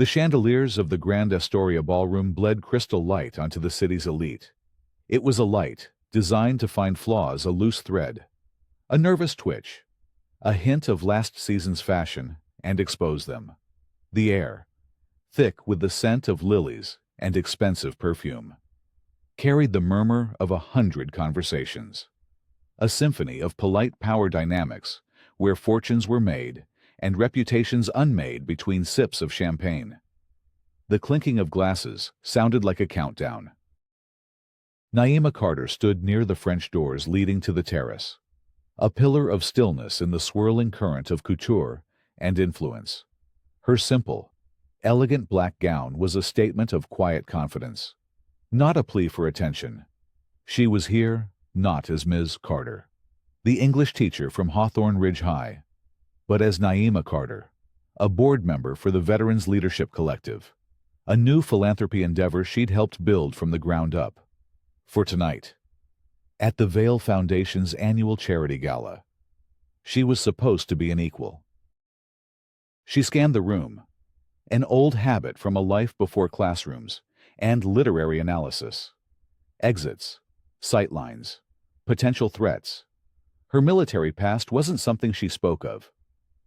The chandeliers of the Grand Astoria Ballroom bled crystal light onto the city's elite. It was a light designed to find flaws, a loose thread, a nervous twitch, a hint of last season's fashion, and expose them. The air, thick with the scent of lilies and expensive perfume, carried the murmur of 100 conversations. A symphony of polite power dynamics where fortunes were made and reputations unmade between sips of champagne. The clinking of glasses sounded like a countdown. Naima Carter stood near the French doors leading to the terrace, a pillar of stillness in the swirling current of couture and influence. Her simple, elegant black gown was a statement of quiet confidence, not a plea for attention. She was here not as Ms. Carter, the English teacher from Hawthorne Ridge High, but as Naima Carter, a board member for the Veterans Leadership Collective, a new philanthropy endeavor she'd helped build from the ground up. For tonight, at the Vail Foundation's annual charity gala, she was supposed to be an equal. She scanned the room, an old habit from a life before classrooms and literary analysis. Exits, sightlines, potential threats. Her military past wasn't something she spoke of,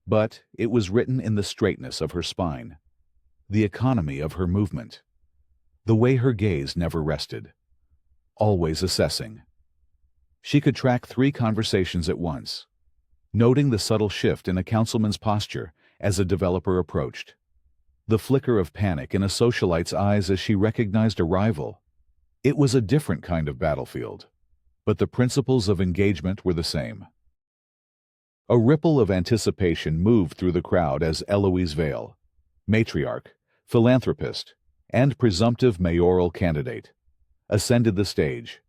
but it was written in the straightness of her spine, the economy of her movement, the way her gaze never rested, always assessing. She could track 3 conversations at once, noting the subtle shift in a councilman's posture as a developer approached, the flicker of panic in a socialite's eyes as she recognized a rival. It was a different kind of battlefield, but the principles of engagement were the same. A ripple of anticipation moved through the crowd as Eloise Vail, matriarch, philanthropist, and presumptive mayoral candidate, ascended the stage.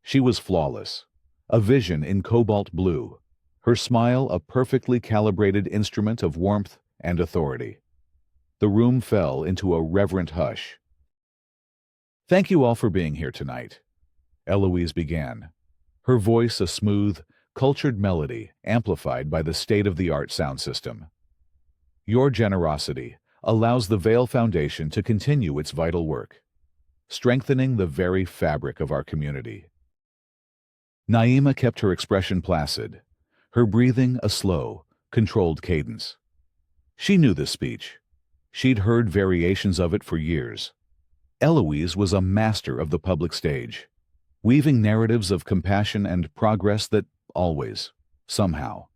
She was flawless, a vision in cobalt blue, her smile a perfectly calibrated instrument of warmth and authority. The room fell into a reverent hush. "Thank you all for being here tonight," Eloise began, her voice a smooth, cultured melody amplified by the state-of-the-art sound system. "Your generosity allows the Vail Foundation to continue its vital work, strengthening the very fabric of our community." Naima kept her expression placid, her breathing a slow, controlled cadence. She knew this speech. She'd heard variations of it for years. Eloise was a master of the public stage, weaving narratives of compassion and progress that always, somehow,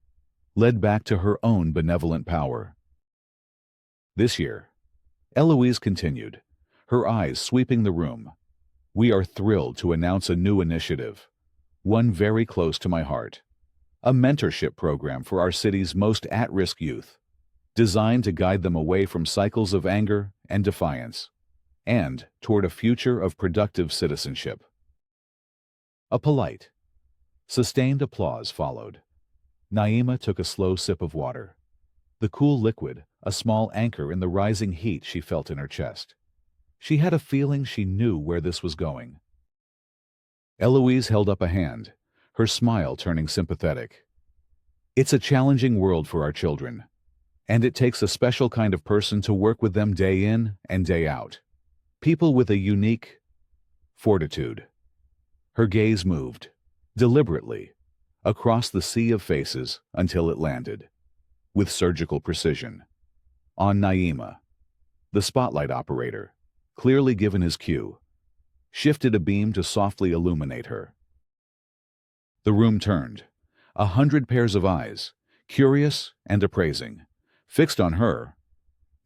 led back to her own benevolent power. This year, Eloise continued, her eyes sweeping the room. "We are thrilled to announce a new initiative, one very close to my heart, a mentorship program for our city's most at-risk youth, designed to guide them away from cycles of anger and defiance, and toward a future of productive citizenship." A polite, sustained applause followed. Naima took a slow sip of water, the cool liquid a small anchor in the rising heat she felt in her chest. She had a feeling she knew where this was going. Eloise held up a hand, her smile turning sympathetic. "It's a challenging world for our children, and it takes a special kind of person to work with them day in and day out. People with a unique fortitude." Her gaze moved, deliberately, across the sea of faces until it landed, with surgical precision, on Naima. The spotlight operator, clearly given his cue, shifted a beam to softly illuminate her. The room turned, 100 pairs of eyes, curious and appraising, fixed on her.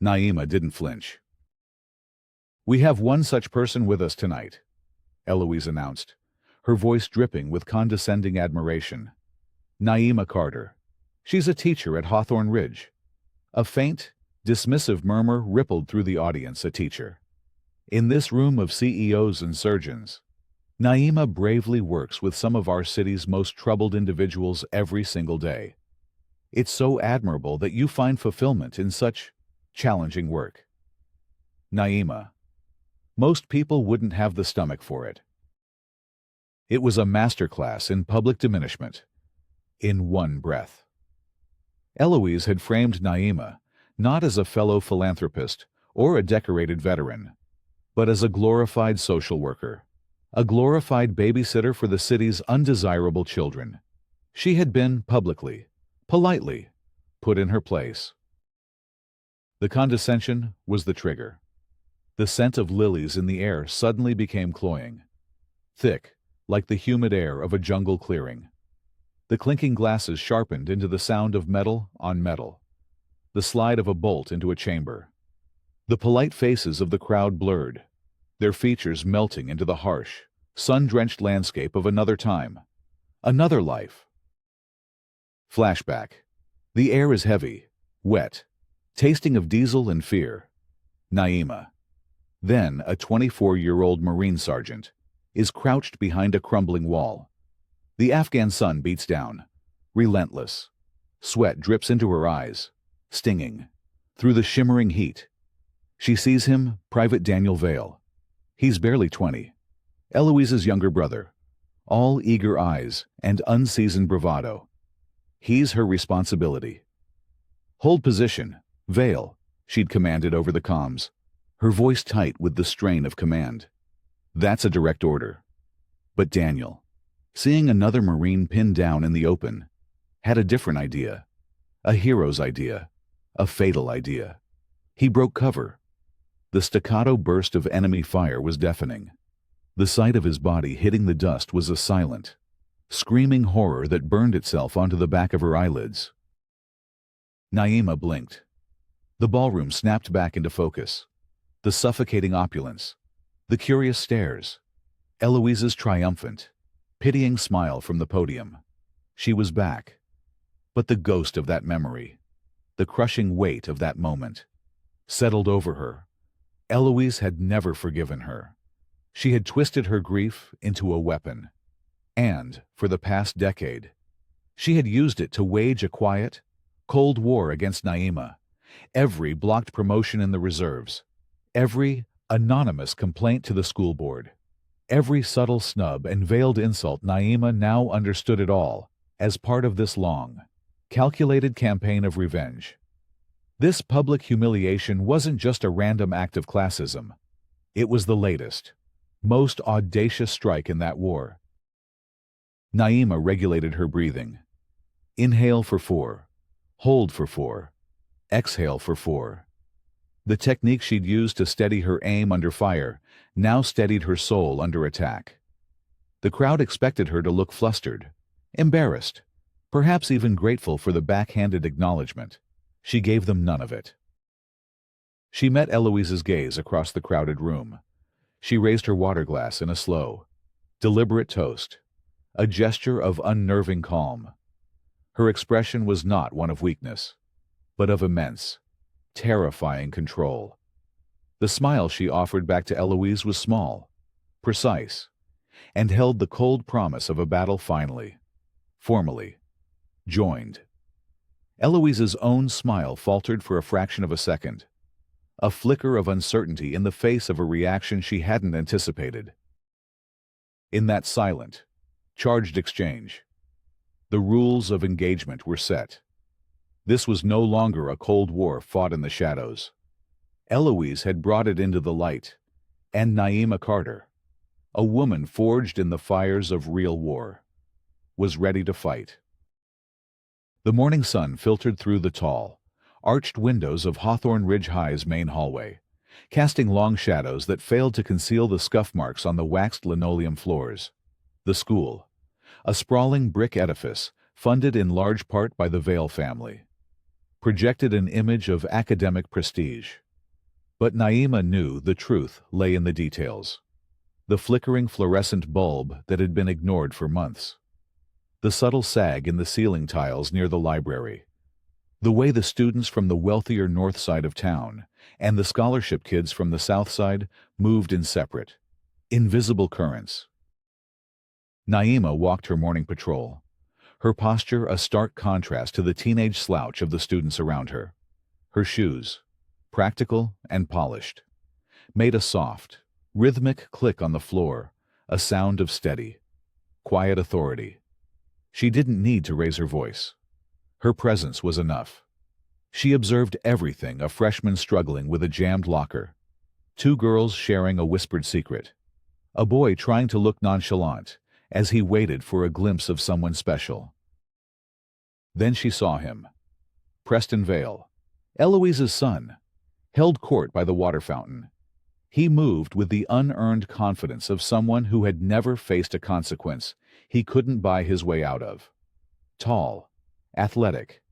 Naima didn't flinch. "We have one such person with us tonight," Eloise announced, her voice dripping with condescending admiration. "Naima Carter. She's a teacher at Hawthorne Ridge." A faint, dismissive murmur rippled through the audience. A teacher. In this room of CEOs and surgeons, Naima bravely works with some of our city's most troubled individuals every single day. It's so admirable that you find fulfillment in such challenging work. Naima. Most people wouldn't have the stomach for it. It was a masterclass in public diminishment, in one breath. Eloise had framed Naima not as a fellow philanthropist or a decorated veteran, but as a glorified social worker, a glorified babysitter for the city's undesirable children. She had been publicly, politely, put in her place. The condescension was the trigger. The scent of lilies in the air suddenly became cloying, thick, like the humid air of a jungle clearing. The clinking glasses sharpened into the sound of metal on metal, the slide of a bolt into a chamber. The polite faces of the crowd blurred, their features melting into the harsh, sun-drenched landscape of another time, another life. Flashback. The air is heavy, wet, tasting of diesel and fear. Naima, then a 24-year-old Marine sergeant, is crouched behind a crumbling wall. The Afghan sun beats down, relentless. Sweat drips into her eyes, stinging. Through the shimmering heat, she sees him, Private Daniel Vale. He's barely 20, Eloise's younger brother, all eager eyes and unseasoned bravado. He's her responsibility. "Hold position, Vale," she'd commanded over the comms, her voice tight with the strain of command. That's a direct order. But Daniel, seeing another Marine pinned down in the open, had a different idea. A hero's idea. A fatal idea. He broke cover. The staccato burst of enemy fire was deafening. The sight of his body hitting the dust was a silent, screaming horror that burned itself onto the back of her eyelids. Naima blinked. The ballroom snapped back into focus. The suffocating opulence. The curious stares. Eloise's triumphant, pitying smile from the podium. She was back. But the ghost of that memory, the crushing weight of that moment, settled over her. Eloise had never forgiven her. She had twisted her grief into a weapon. And, for the past decade, she had used it to wage a quiet, cold war against Naima. Every blocked promotion in the reserves, every anonymous complaint to the school board, every subtle snub and veiled insult, Naima now understood it all as part of this long, calculated campaign of revenge. This public humiliation wasn't just a random act of classism. It was the latest, most audacious strike in that war. Naima regulated her breathing. Inhale for 4, hold for 4, exhale for 4. The technique she'd used to steady her aim under fire now steadied her soul under attack. The crowd expected her to look flustered, embarrassed, perhaps even grateful for the backhanded acknowledgement. She gave them none of it. She met Eloise's gaze across the crowded room. She raised her water glass in a slow, deliberate toast, a gesture of unnerving calm. Her expression was not one of weakness, but of immense, terrifying control. The smile she offered back to Eloise was small, precise, and held the cold promise of a battle finally, formally, joined. Eloise's own smile faltered for a fraction of a second, a flicker of uncertainty in the face of a reaction she hadn't anticipated. In that silent, charged exchange, the rules of engagement were set. This was no longer a cold war fought in the shadows. Eloise had brought it into the light, and Naima Carter, a woman forged in the fires of real war, was ready to fight. The morning sun filtered through the tall, arched windows of Hawthorne Ridge High's main hallway, casting long shadows that failed to conceal the scuff marks on the waxed linoleum floors. The school, a sprawling brick edifice funded in large part by the Vale family, projected an image of academic prestige. But Naima knew the truth lay in the details. The flickering fluorescent bulb that had been ignored for months. The subtle sag in the ceiling tiles near the library. The way the students from the wealthier north side of town and the scholarship kids from the south side moved in separate, invisible currents. Naima walked her morning patrol, her posture a stark contrast to the teenage slouch of the students around her. Her shoes, practical and polished, made a soft, rhythmic click on the floor, a sound of steady, quiet authority. She didn't need to raise her voice. Her presence was enough. She observed everything: a freshman struggling with a jammed locker, two girls sharing a whispered secret, a boy trying to look nonchalant as he waited for a glimpse of someone special. Then she saw him. Preston Vale, Eloise's son, held court by the water fountain. He moved with the unearned confidence of someone who had never faced a consequence he couldn't buy his way out of. Tall, athletic,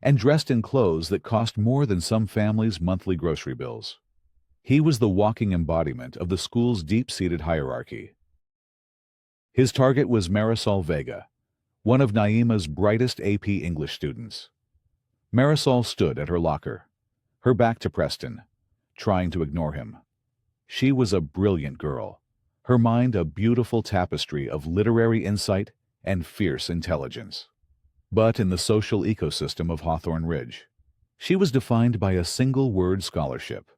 and dressed in clothes that cost more than some families' monthly grocery bills. He was the walking embodiment of the school's deep-seated hierarchy. His target was Marisol Vega, one of Naima's brightest AP English students. Marisol stood at her locker, her back to Preston, trying to ignore him. She was a brilliant girl, her mind a beautiful tapestry of literary insight and fierce intelligence. But in the social ecosystem of Hawthorne Ridge, she was defined by a single-word: scholarship.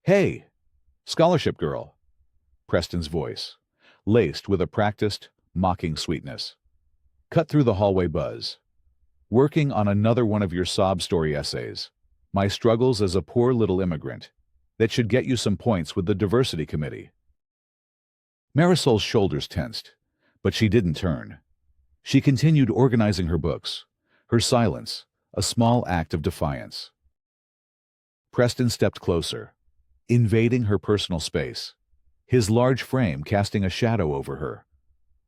"Hey, scholarship girl," Preston's voice, laced with a practiced, mocking sweetness, cut through the hallway buzz. "Working on another one of your sob story essays, my struggles as a poor little immigrant, that should get you some points with the diversity committee." Marisol's shoulders tensed, but she didn't turn. She continued organizing her books, her silence a small act of defiance. Preston stepped closer, invading her personal space, his large frame casting a shadow over her.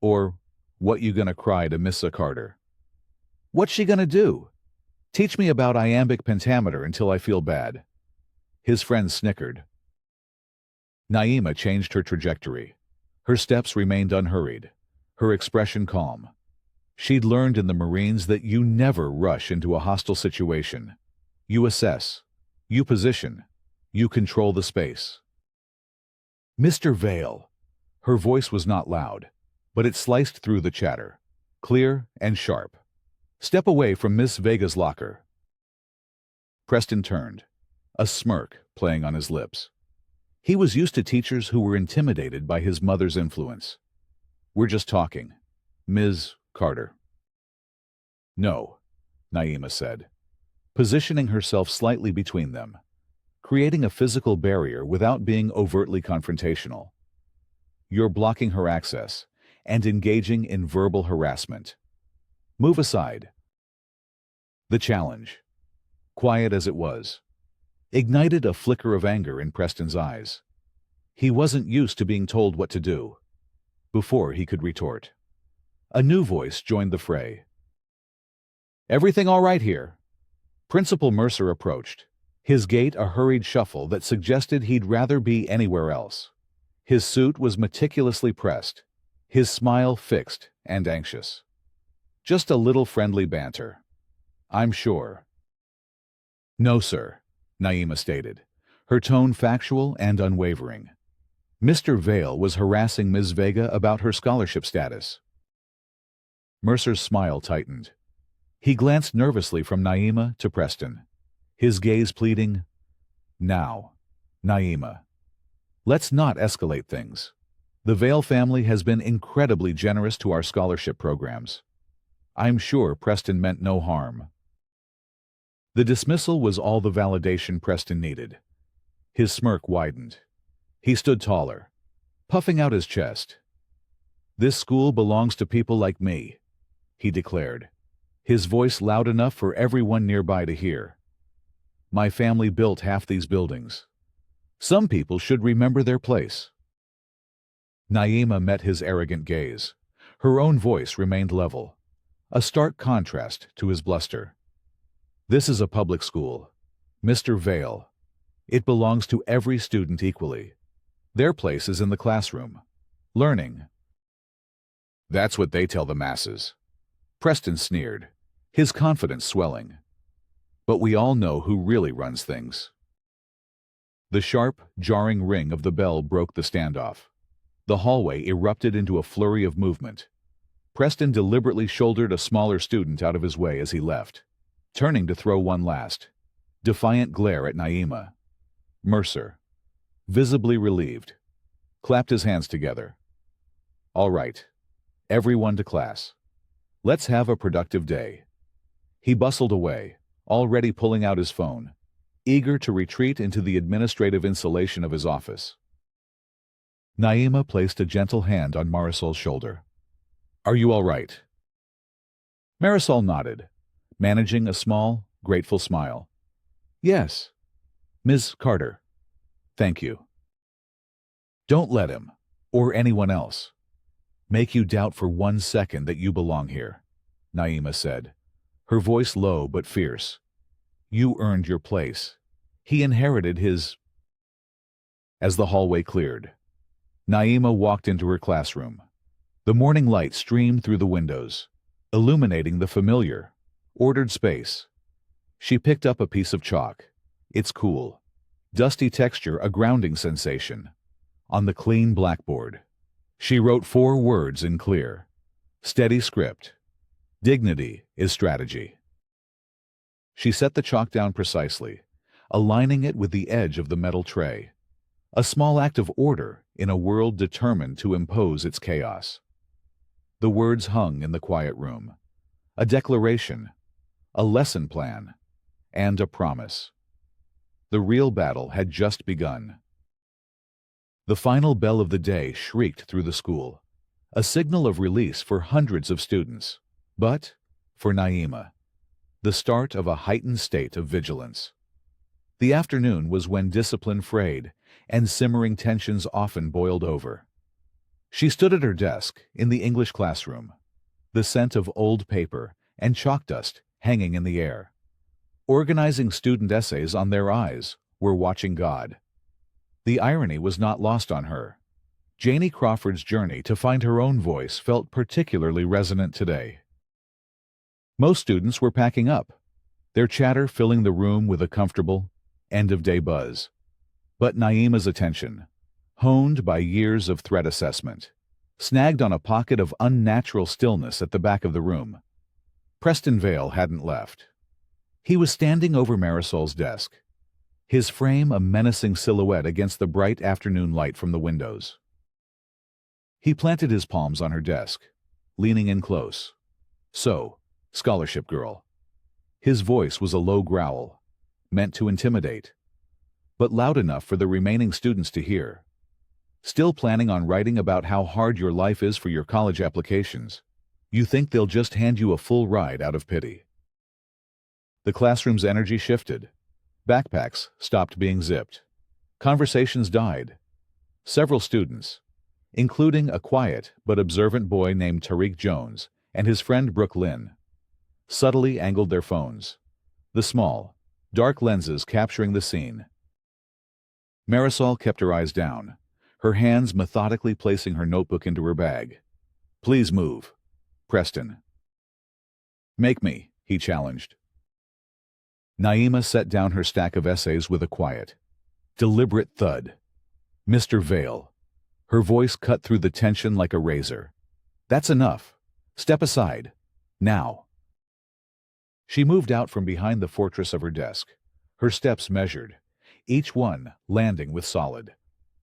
Or, "What you gonna cry to Miss Carter?" "What's she gonna do? Teach me about iambic pentameter until I feel bad." His friend snickered. Naima changed her trajectory. Her steps remained unhurried, her expression calm. She'd learned in the Marines that you never rush into a hostile situation. You assess, you position, you control the space. "Mr. Vale." Her voice was not loud, but it sliced through the chatter, clear and sharp. "Step away from Miss Vega's locker." Preston turned, a smirk playing on his lips. He was used to teachers who were intimidated by his mother's influence. "We're just talking, Ms. Carter." "No," Naima said, positioning herself slightly between them, creating a physical barrier without being overtly confrontational. "You're blocking her access and engaging in verbal harassment. Move aside." The challenge, quiet as it was, ignited a flicker of anger in Preston's eyes. He wasn't used to being told what to do. Before he could retort, a new voice joined the fray. "Everything all right here?" Principal Mercer approached, his gait a hurried shuffle that suggested he'd rather be anywhere else. His suit was meticulously pressed, his smile fixed and anxious. "Just a little friendly banter, I'm sure." "No, sir," Naima stated, her tone factual and unwavering. "Mr. Vale was harassing Ms. Vega about her scholarship status." Mercer's smile tightened. He glanced nervously from Naima to Preston, his gaze pleading, "Now, Naima, let's not escalate things. The Vale family has been incredibly generous to our scholarship programs. I'm sure Preston meant no harm." The dismissal was all the validation Preston needed. His smirk widened. He stood taller, puffing out his chest. "This school belongs to people like me," he declared, his voice loud enough for everyone nearby to hear. "My family built half these buildings. Some people should remember their place." Naima met his arrogant gaze. Her own voice remained level, a stark contrast to his bluster. "This is a public school, Mr. Vale. It belongs to every student equally. Their place is in the classroom, learning." "That's what they tell the masses," Preston sneered, his confidence swelling. "But we all know who really runs things." The sharp, jarring ring of the bell broke the standoff. The hallway erupted into a flurry of movement. Preston deliberately shouldered a smaller student out of his way as he left, turning to throw one last, defiant glare at Naima. Mercer, visibly relieved, clapped his hands together. "All right, everyone to class. Let's have a productive day." He bustled away, already pulling out his phone, eager to retreat into the administrative insulation of his office. Naima placed a gentle hand on Marisol's shoulder. "Are you all right?" Marisol nodded, managing a small, grateful smile. "Yes, Ms. Carter. Thank you." "Don't let him, or anyone else, make you doubt for 1 second that you belong here," Naima said, her voice low but fierce. "You earned your place. He inherited his—" As the hallway cleared, Naima walked into her classroom. The morning light streamed through the windows, illuminating the familiar, ordered space. She picked up a piece of chalk, its cool, dusty texture a grounding sensation. On the clean blackboard, she wrote 4 words in clear, steady script: "Dignity is strategy." She set the chalk down precisely, aligning it with the edge of the metal tray. A small act of order in a world determined to impose its chaos. The words hung in the quiet room. A declaration, a lesson plan, and a promise. The real battle had just begun. The final bell of the day shrieked through the school, a signal of release for hundreds of students. But, for Naima, the start of a heightened state of vigilance. The afternoon was when discipline frayed and simmering tensions often boiled over. She stood at her desk in the English classroom, the scent of old paper and chalk dust hanging in the air. Organizing student essays on their eyes were watching God. The irony was not lost on her. Janie Crawford's journey to find her own voice felt particularly resonant today. Most students were packing up, their chatter filling the room with a comfortable, end-of-day buzz. But Naima's attention, honed by years of threat assessment, snagged on a pocket of unnatural stillness at the back of the room. Preston Vale hadn't left. He was standing over Marisol's desk, his frame a menacing silhouette against the bright afternoon light from the windows. He planted his palms on her desk, leaning in close. "So, scholarship girl." His voice was a low growl, meant to intimidate, but loud enough for the remaining students to hear. "Still planning on writing about how hard your life is for your college applications? You think they'll just hand you a full ride out of pity?" The classroom's energy shifted. Backpacks stopped being zipped. Conversations died. Several students, including a quiet but observant boy named Tariq Jones and his friend Brooke Lynn, subtly angled their phones, the small, dark lenses capturing the scene. Marisol kept her eyes down, her hands methodically placing her notebook into her bag. "Please move, Preston." "Make me," he challenged. Naima set down her stack of essays with a quiet, deliberate thud. "Mr. Vale." Her voice cut through the tension like a razor. "That's enough. Step aside. Now." She moved out from behind the fortress of her desk, her steps measured, each one landing with solid,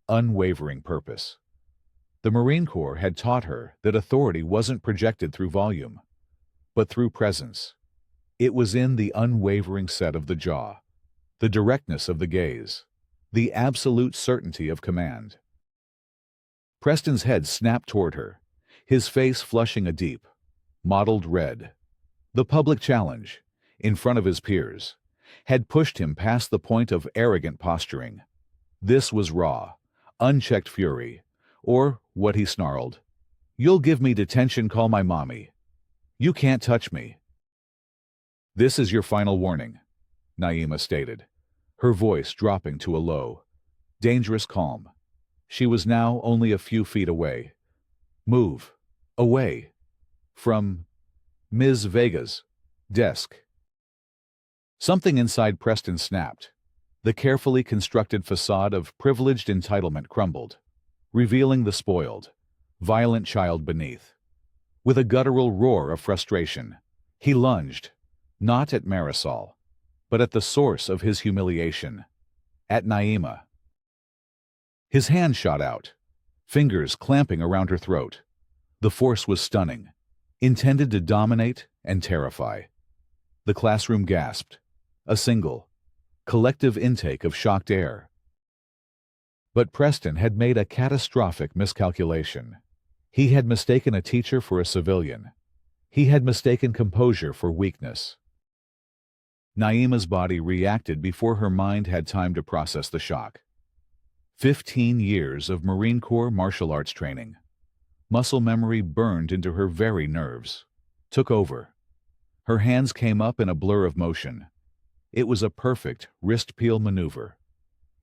unwavering purpose. The Marine Corps had taught her that authority wasn't projected through volume, but through presence. It was in the unwavering set of the jaw, the directness of the gaze, the absolute certainty of command. Preston's head snapped toward her, his face flushing a deep, mottled red. The public challenge, in front of his peers, had pushed him past the point of arrogant posturing. This was raw, unchecked fury, or what he snarled, "You'll give me detention, call my mommy. You can't touch me." "This is your final warning," Naima stated, her voice dropping to a low, dangerous calm. She was now only a few feet away. "Move. Away. From Ms. Vega's desk." Something inside Preston snapped. The carefully constructed facade of privileged entitlement crumbled, revealing the spoiled, violent child beneath. With a guttural roar of frustration, he lunged, not at Marisol, but at the source of his humiliation, at Naima. His hand shot out, fingers clamping around her throat. The force was stunning, intended to dominate and terrify. The classroom gasped, A single, collective intake of shocked air. But Preston had made a catastrophic miscalculation. He had mistaken a teacher for a civilian. He had mistaken composure for weakness. Naima's body reacted before her mind had time to process the shock. 15 years of Marine Corps martial arts training. Muscle memory burned into her very nerves. Took over. Her hands came up in a blur of motion. It was a perfect wrist peel maneuver.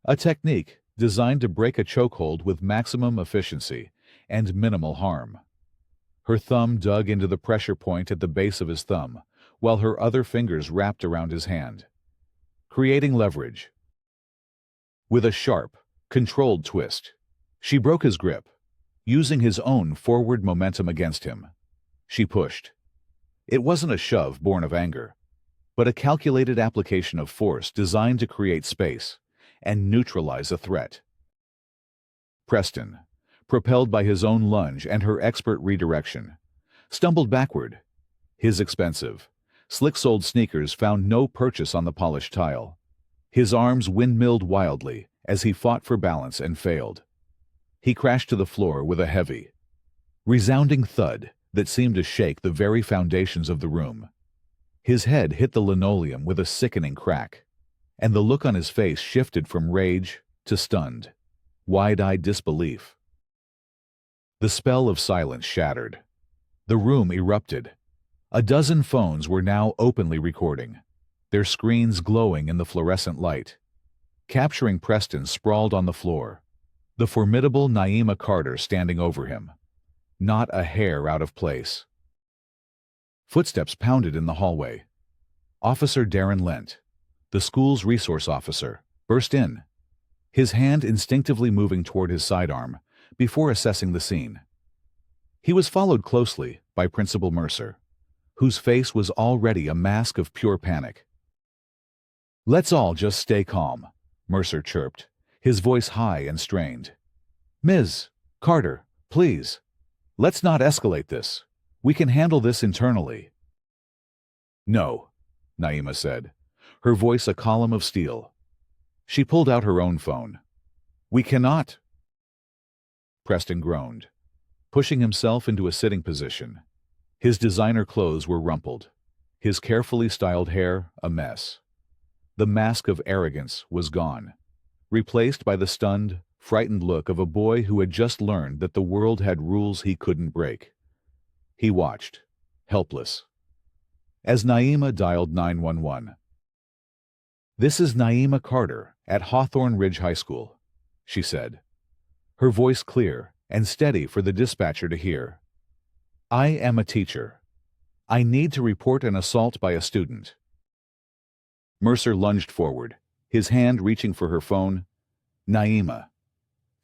A technique designed to break a chokehold with maximum efficiency and minimal harm. Her thumb dug into the pressure point at the base of his thumb, while her other fingers wrapped around his hand, creating leverage. With a sharp, controlled twist, she broke his grip, using his own forward momentum against him. She pushed. It wasn't a shove born of anger, but a calculated application of force designed to create space and neutralize a threat. Preston, propelled by his own lunge and her expert redirection, stumbled backward. His expensive, slick-soled sneakers found no purchase on the polished tile. His arms windmilled wildly as he fought for balance and failed. He crashed to the floor with a heavy, resounding thud that seemed to shake the very foundations of the room. His head hit the linoleum with a sickening crack, and the look on his face shifted from rage to stunned, wide-eyed disbelief. The spell of silence shattered. The room erupted. A dozen phones were now openly recording, their screens glowing in the fluorescent light, capturing Preston sprawled on the floor, the formidable Naima Carter standing over him, not a hair out of place. Footsteps pounded in the hallway. Officer Darren Lent, the school's resource officer, burst in, his hand instinctively moving toward his sidearm before assessing the scene. He was followed closely by Principal Mercer, whose face was already a mask of pure panic. "Let's all just stay calm," Mercer chirped, his voice high and strained. "Ms. Carter, please. Let's not escalate this. We can handle this internally." "No," Naima said, her voice a column of steel. She pulled out her own phone. "We cannot." Preston groaned, pushing himself into a sitting position. His designer clothes were rumpled, his carefully styled hair a mess. The mask of arrogance was gone, replaced by the stunned, frightened look of a boy who had just learned that the world had rules he couldn't break. He watched, helpless, as Naima dialed 911. "This is Naima Carter at Hawthorne Ridge High School," she said, her voice clear and steady for the dispatcher to hear. "I am a teacher. I need to report an assault by a student." Mercer lunged forward, his hand reaching for her phone. "Naima,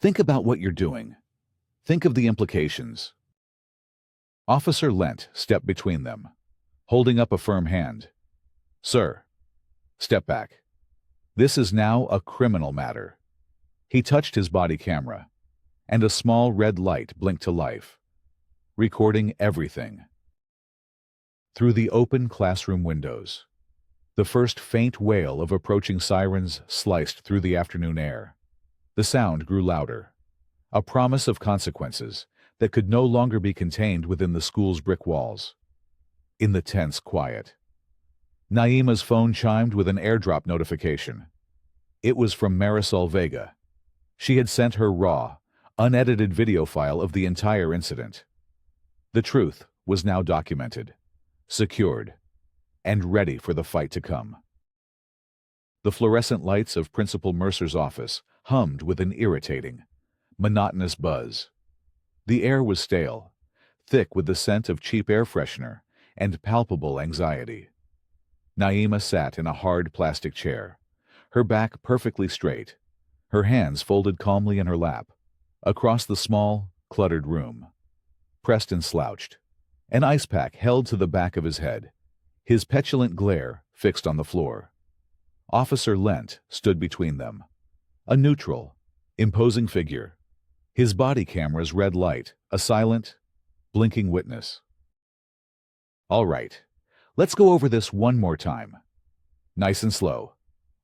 think about what you're doing. Think of the implications." Officer Lent stepped between them, holding up a firm hand. "Sir, step back. This is now a criminal matter." He touched his body camera, and a small red light blinked to life, recording everything. Through the open classroom windows, the first faint wail of approaching sirens sliced through the afternoon air. The sound grew louder, a promise of consequences that could no longer be contained within the school's brick walls. In the tense quiet, Naima's phone chimed with an airdrop notification. It was from Marisol Vega. She had sent her raw, unedited video file of the entire incident. The truth was now documented, secured, and ready for the fight to come. The fluorescent lights of Principal Mercer's office hummed with an irritating, monotonous buzz. The air was stale, thick with the scent of cheap air freshener and palpable anxiety. Naima sat in a hard plastic chair, her back perfectly straight, her hands folded calmly in her lap. Across the small, cluttered room, Preston slouched, an ice pack held to the back of his head, his petulant glare fixed on the floor. Officer Lent stood between them, a neutral, imposing figure, his body camera's red light a silent, blinking witness. "All right, let's go over this one more time." Nice and slow,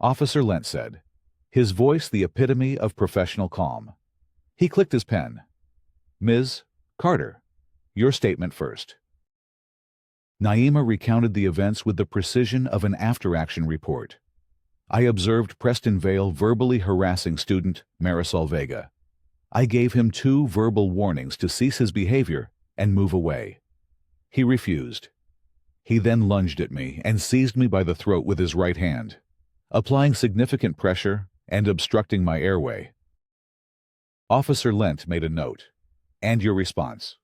Officer Lent said, his voice the epitome of professional calm. He clicked his pen. Ms. Carter, your statement first. Naima recounted the events with the precision of an after-action report. I observed Preston Vale verbally harassing student Marisol Vega. I gave him 2 verbal warnings to cease his behavior and move away. He refused. He then lunged at me and seized me by the throat with his right hand, applying significant pressure and obstructing my airway. Officer Lent made a note. And your response?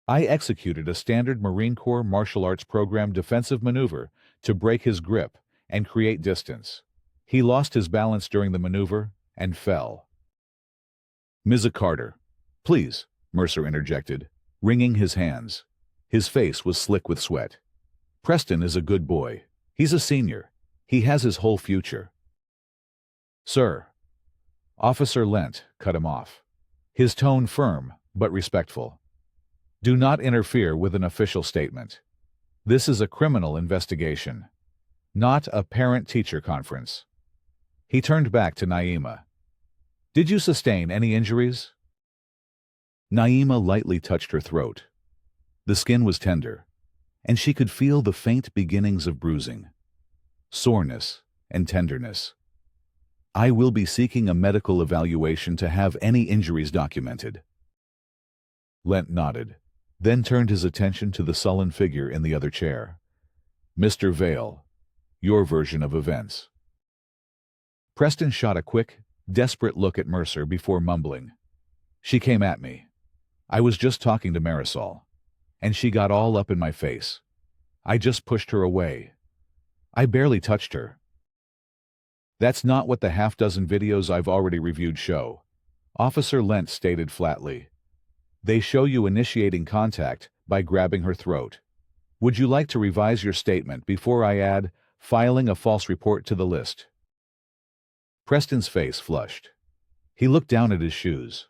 I executed a standard Marine Corps martial arts program defensive maneuver to break his grip and create distance. He lost his balance during the maneuver and fell. Ms. Carter, please, Mercer interjected, wringing his hands. His face was slick with sweat. Preston is a good boy. He's a senior. He has his whole future. Sir. Officer Lent cut him off, his tone firm but respectful. Do not interfere with an official statement. This is a criminal investigation, not a parent-teacher conference. He turned back to Naima. Did you sustain any injuries? Naima lightly touched her throat. The skin was tender, and she could feel the faint beginnings of bruising, soreness, and tenderness. I will be seeking a medical evaluation to have any injuries documented. Lent nodded, then turned his attention to the sullen figure in the other chair. Mr. Vale, your version of events. Preston shot a quick, desperate look at Mercer before mumbling. She came at me. I was just talking to Marisol, and she got all up in my face. I just pushed her away. I barely touched her. That's not what the half-dozen videos I've already reviewed show, Officer Lent stated flatly. They show you initiating contact by grabbing her throat. Would you like to revise your statement before I add filing a false report to the list? Preston's face flushed. He looked down at his shoes,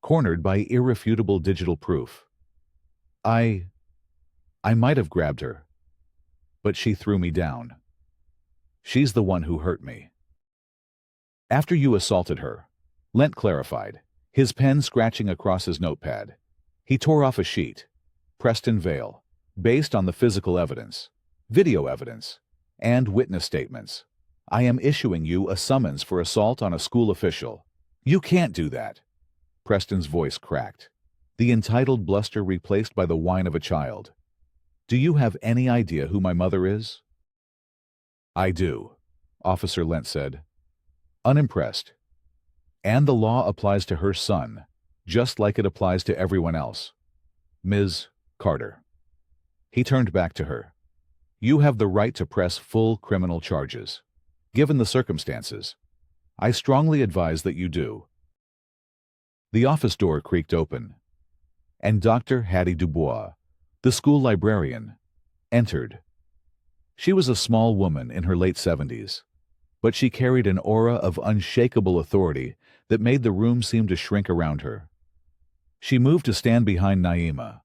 cornered by irrefutable digital proof. I might have grabbed her, but she threw me down. She's the one who hurt me. After you assaulted her, Lent clarified, his pen scratching across his notepad. He tore off a sheet. Preston Vale, based on the physical evidence, video evidence, and witness statements, I am issuing you a summons for assault on a school official. You can't do that. Preston's voice cracked, the entitled bluster replaced by the whine of a child. Do you have any idea who my mother is? I do, Officer Lent said, unimpressed. And the law applies to her son, just like it applies to everyone else. Ms. Carter. He turned back to her. You have the right to press full criminal charges. Given the circumstances, I strongly advise that you do. The office door creaked open, and Dr. Hattie Dubois, the school librarian, entered. She was a small woman in her late 70s, but she carried an aura of unshakable authority that made the room seem to shrink around her. She moved to stand behind Naima,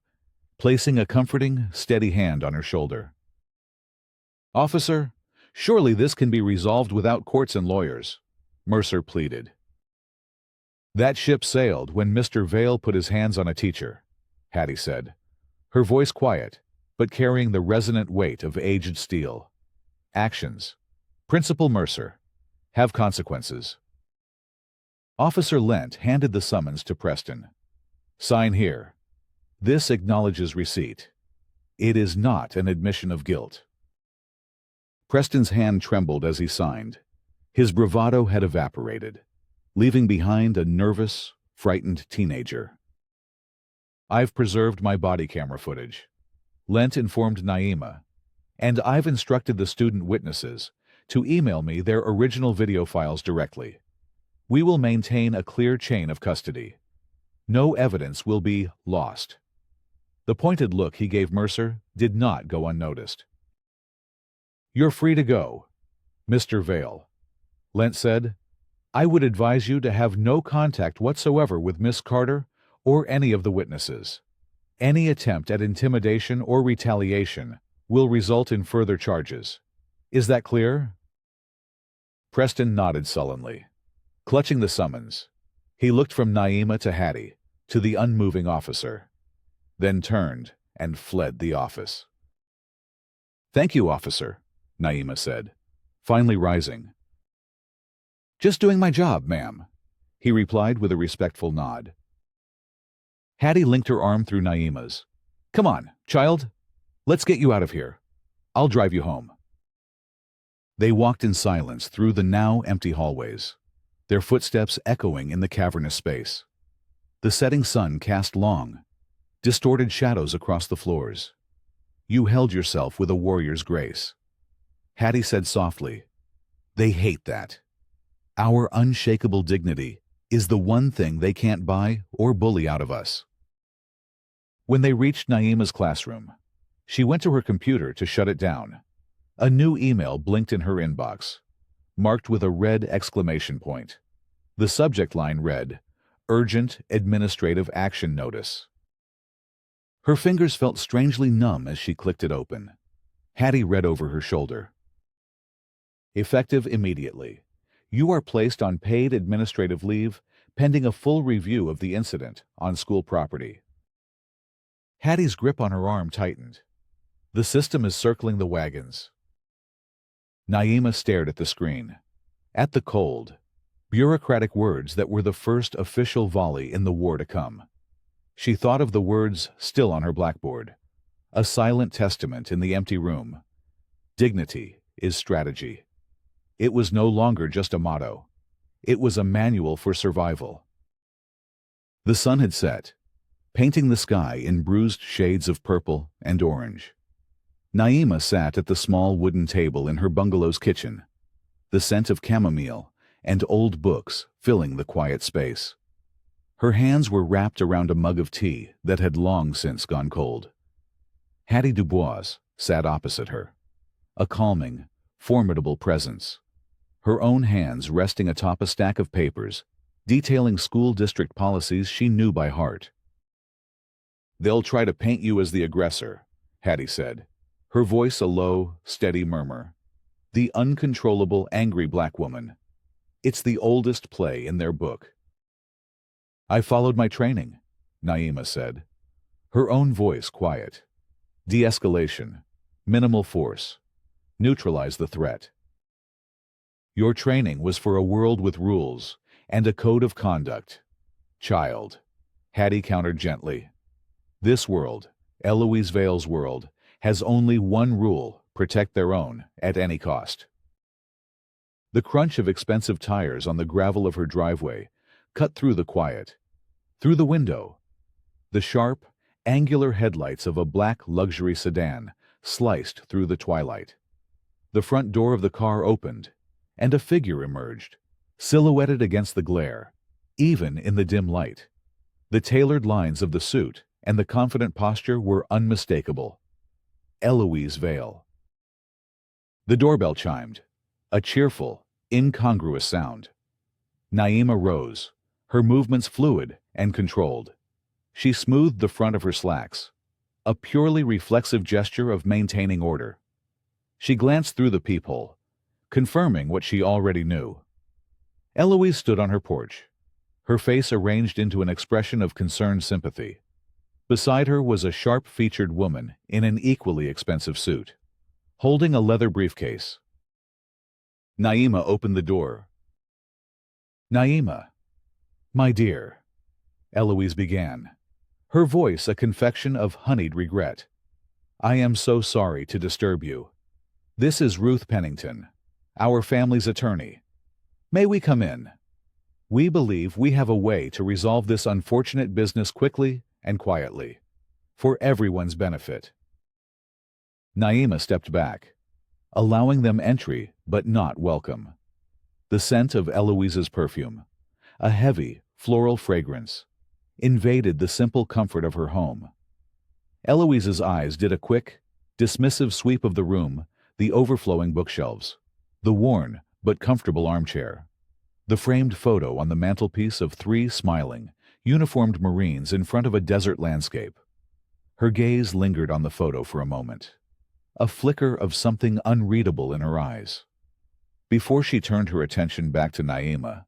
placing a comforting, steady hand on her shoulder. Officer, surely this can be resolved without courts and lawyers, Mercer pleaded. That ship sailed when Mr. Vale put his hands on a teacher, Hattie said, her voice quiet, but carrying the resonant weight of aged steel. Actions, Principal Mercer, have consequences. Officer Lent handed the summons to Preston. Sign here. This acknowledges receipt. It is not an admission of guilt. Preston's hand trembled as he signed. His bravado had evaporated, leaving behind a nervous, frightened teenager. I've preserved my body camera footage, Lent informed Naima, and I've instructed the student witnesses to email me their original video files directly. We will maintain a clear chain of custody. No evidence will be lost. The pointed look he gave Mercer did not go unnoticed. You're free to go, Mr. Vale, Lent said. I would advise you to have no contact whatsoever with Miss Carter or any of the witnesses. Any attempt at intimidation or retaliation will result in further charges. Is that clear? Preston nodded sullenly. Clutching the summons, he looked from Naima to Hattie, to the unmoving officer, then turned and fled the office. "Thank you, officer," Naima said, finally rising. "Just doing my job, ma'am," he replied with a respectful nod. Hattie linked her arm through Naima's. "Come on, child. Let's get you out of here. I'll drive you home." They walked in silence through the now empty hallways, their footsteps echoing in the cavernous space. The setting sun cast long, distorted shadows across the floors. "You held yourself with a warrior's grace," Hattie said softly. "They hate that. Our unshakable dignity is the one thing they can't buy or bully out of us." When they reached Naima's classroom, she went to her computer to shut it down. A new email blinked in her inbox, marked with a red exclamation point. The subject line read, "Urgent Administrative Action Notice." Her fingers felt strangely numb as she clicked it open. Hattie read over her shoulder. "Effective immediately. You are placed on paid administrative leave pending a full review of the incident on school property." Hattie's grip on her arm tightened. "The system is circling the wagons." Naima stared at the screen, at the cold, bureaucratic words that were the first official volley in the war to come. She thought of the words still on her blackboard, a silent testament in the empty room. Dignity is strategy. It was no longer just a motto. It was a manual for survival. The sun had set, painting the sky in bruised shades of purple and orange. Naima sat at the small wooden table in her bungalow's kitchen, the scent of chamomile and old books filling the quiet space. Her hands were wrapped around a mug of tea that had long since gone cold. Hattie Dubois sat opposite her, a calming, formidable presence, her own hands resting atop a stack of papers detailing school district policies she knew by heart. "They'll try to paint you as the aggressor," Hattie said, her voice a low, steady murmur. "The uncontrollable, angry black woman. It's the oldest play in their book." "I followed my training," Naima said, her own voice quiet. "De-escalation, minimal force, neutralize the threat." "Your training was for a world with rules and a code of conduct, child," Hattie countered gently. "This world, Eloise Vale's world, has only one rule: protect their own at any cost." The crunch of expensive tires on the gravel of her driveway cut through the quiet. Through the window, the sharp, angular headlights of a black luxury sedan sliced through the twilight. The front door of the car opened, and a figure emerged, silhouetted against the glare, even in the dim light. The tailored lines of the suit and the confident posture were unmistakable. Eloise Vale. The doorbell chimed, a cheerful, incongruous sound. Naima rose, her movements fluid and controlled. She smoothed the front of her slacks, a purely reflexive gesture of maintaining order. She glanced through the peephole, confirming what she already knew. Eloise stood on her porch, her face arranged into an expression of concerned sympathy. Beside her was a sharp-featured woman in an equally expensive suit, holding a leather briefcase. Naima opened the door. "Naima, my dear," Eloise began, her voice a confection of honeyed regret. "I am so sorry to disturb you. This is Ruth Pennington, our family's attorney. May we come in? We believe we have a way to resolve this unfortunate business quickly and quietly, for everyone's benefit." Naima stepped back, allowing them entry but not welcome. The scent of Eloise's perfume, a heavy, floral fragrance, invaded the simple comfort of her home. Eloise's eyes did a quick, dismissive sweep of the room, the overflowing bookshelves, the worn but comfortable armchair, the framed photo on the mantelpiece of 3 smiling, uniformed Marines in front of a desert landscape. Her gaze lingered on the photo for a moment. a flicker of something unreadable in her eyes. Before she turned her attention back to Naima,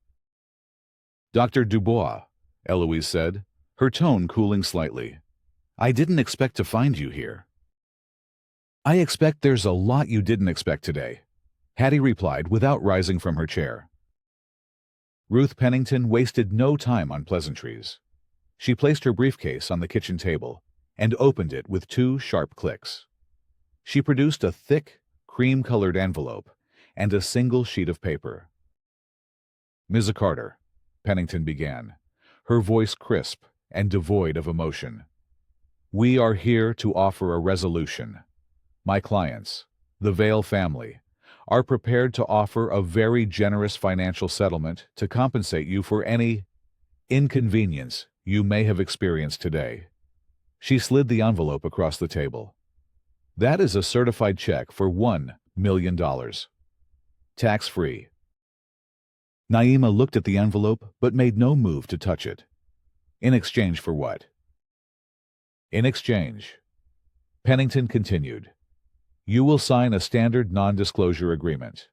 "Dr. Dubois," Eloise said, her tone cooling slightly. "I didn't expect to find you here." "I expect there's a lot you didn't expect today," Hattie replied without rising from her chair. Ruth Pennington wasted no time on pleasantries. She placed her briefcase on the kitchen table and opened it with 2 sharp clicks. She produced a thick, cream-colored envelope and a single sheet of paper. "Ms. Carter," Pennington began, her voice crisp and devoid of emotion, "we are here to offer a resolution. My clients, the Vale family, are prepared to offer a very generous financial settlement to compensate you for any inconvenience you may have experienced today." She slid the envelope across the table. "That is a certified check for $1 million. Tax-free." Naima looked at the envelope but made no move to touch it. "In exchange for what?" "In exchange," Pennington continued, "you will sign a standard non-disclosure agreement.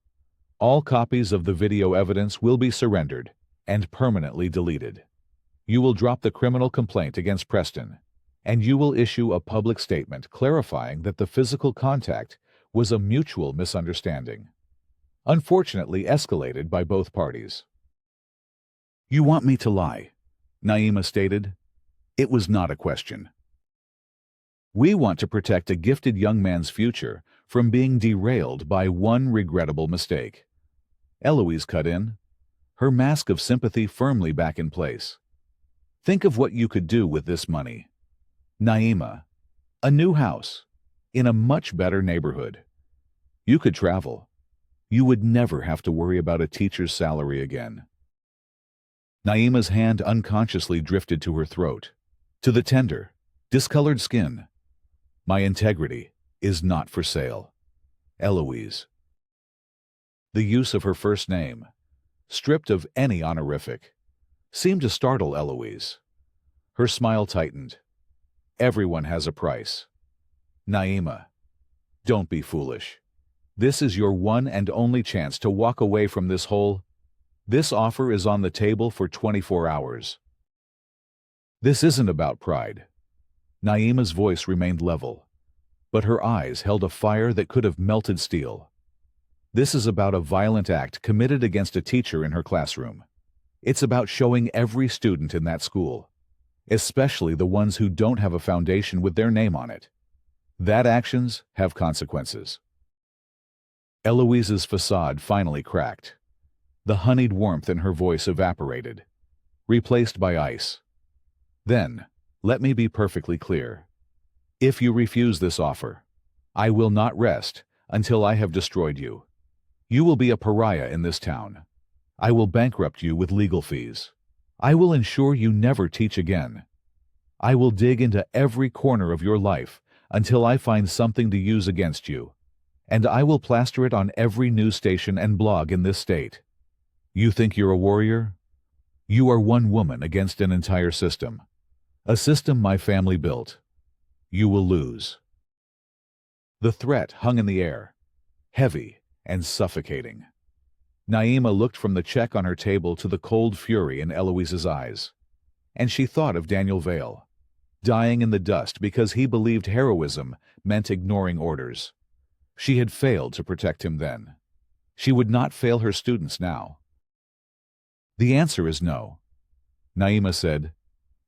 All copies of the video evidence will be surrendered and permanently deleted. You will drop the criminal complaint against Preston, and you will issue a public statement clarifying that the physical contact was a mutual misunderstanding, unfortunately escalated by both parties." "You want me to lie," Naima stated. It was not a question. "We want to protect a gifted young man's future from being derailed by one regrettable mistake," Eloise cut in, her mask of sympathy firmly back in place. "Think of what you could do with this money. Naima, a new house, in a much better neighborhood. You could travel. You would never have to worry about a teacher's salary again." Naima's hand unconsciously drifted to her throat, to the tender, discolored skin. "My integrity is not for sale. Eloise." The use of her first name, stripped of any honorific, seemed to startle Eloise. Her smile tightened. "Everyone has a price. Naima, don't be foolish. This is your one and only chance to walk away from this hole. This offer is on the table for 24 hours. This isn't about pride." Naima's voice remained level, but her eyes held a fire that could have melted steel. "This is about a violent act committed against a teacher in her classroom. It's about showing every student in that school, especially the ones who don't have a foundation with their name on it, that actions have consequences." Eloise's facade finally cracked. The honeyed warmth in her voice evaporated, replaced by ice. "Then, let me be perfectly clear. If you refuse this offer, I will not rest until I have destroyed you. You will be a pariah in this town. I will bankrupt you with legal fees. I will ensure you never teach again. I will dig into every corner of your life until I find something to use against you, and I will plaster it on every news station and blog in this state. You think you're a warrior? You are one woman against an entire system. A system my family built. You will lose." The threat hung in the air, heavy and suffocating. Naima looked from the check on her table to the cold fury in Eloise's eyes, and she thought of Daniel Vale, dying in the dust because he believed heroism meant ignoring orders. She had failed to protect him then. She would not fail her students now. "The answer is no," Naima said,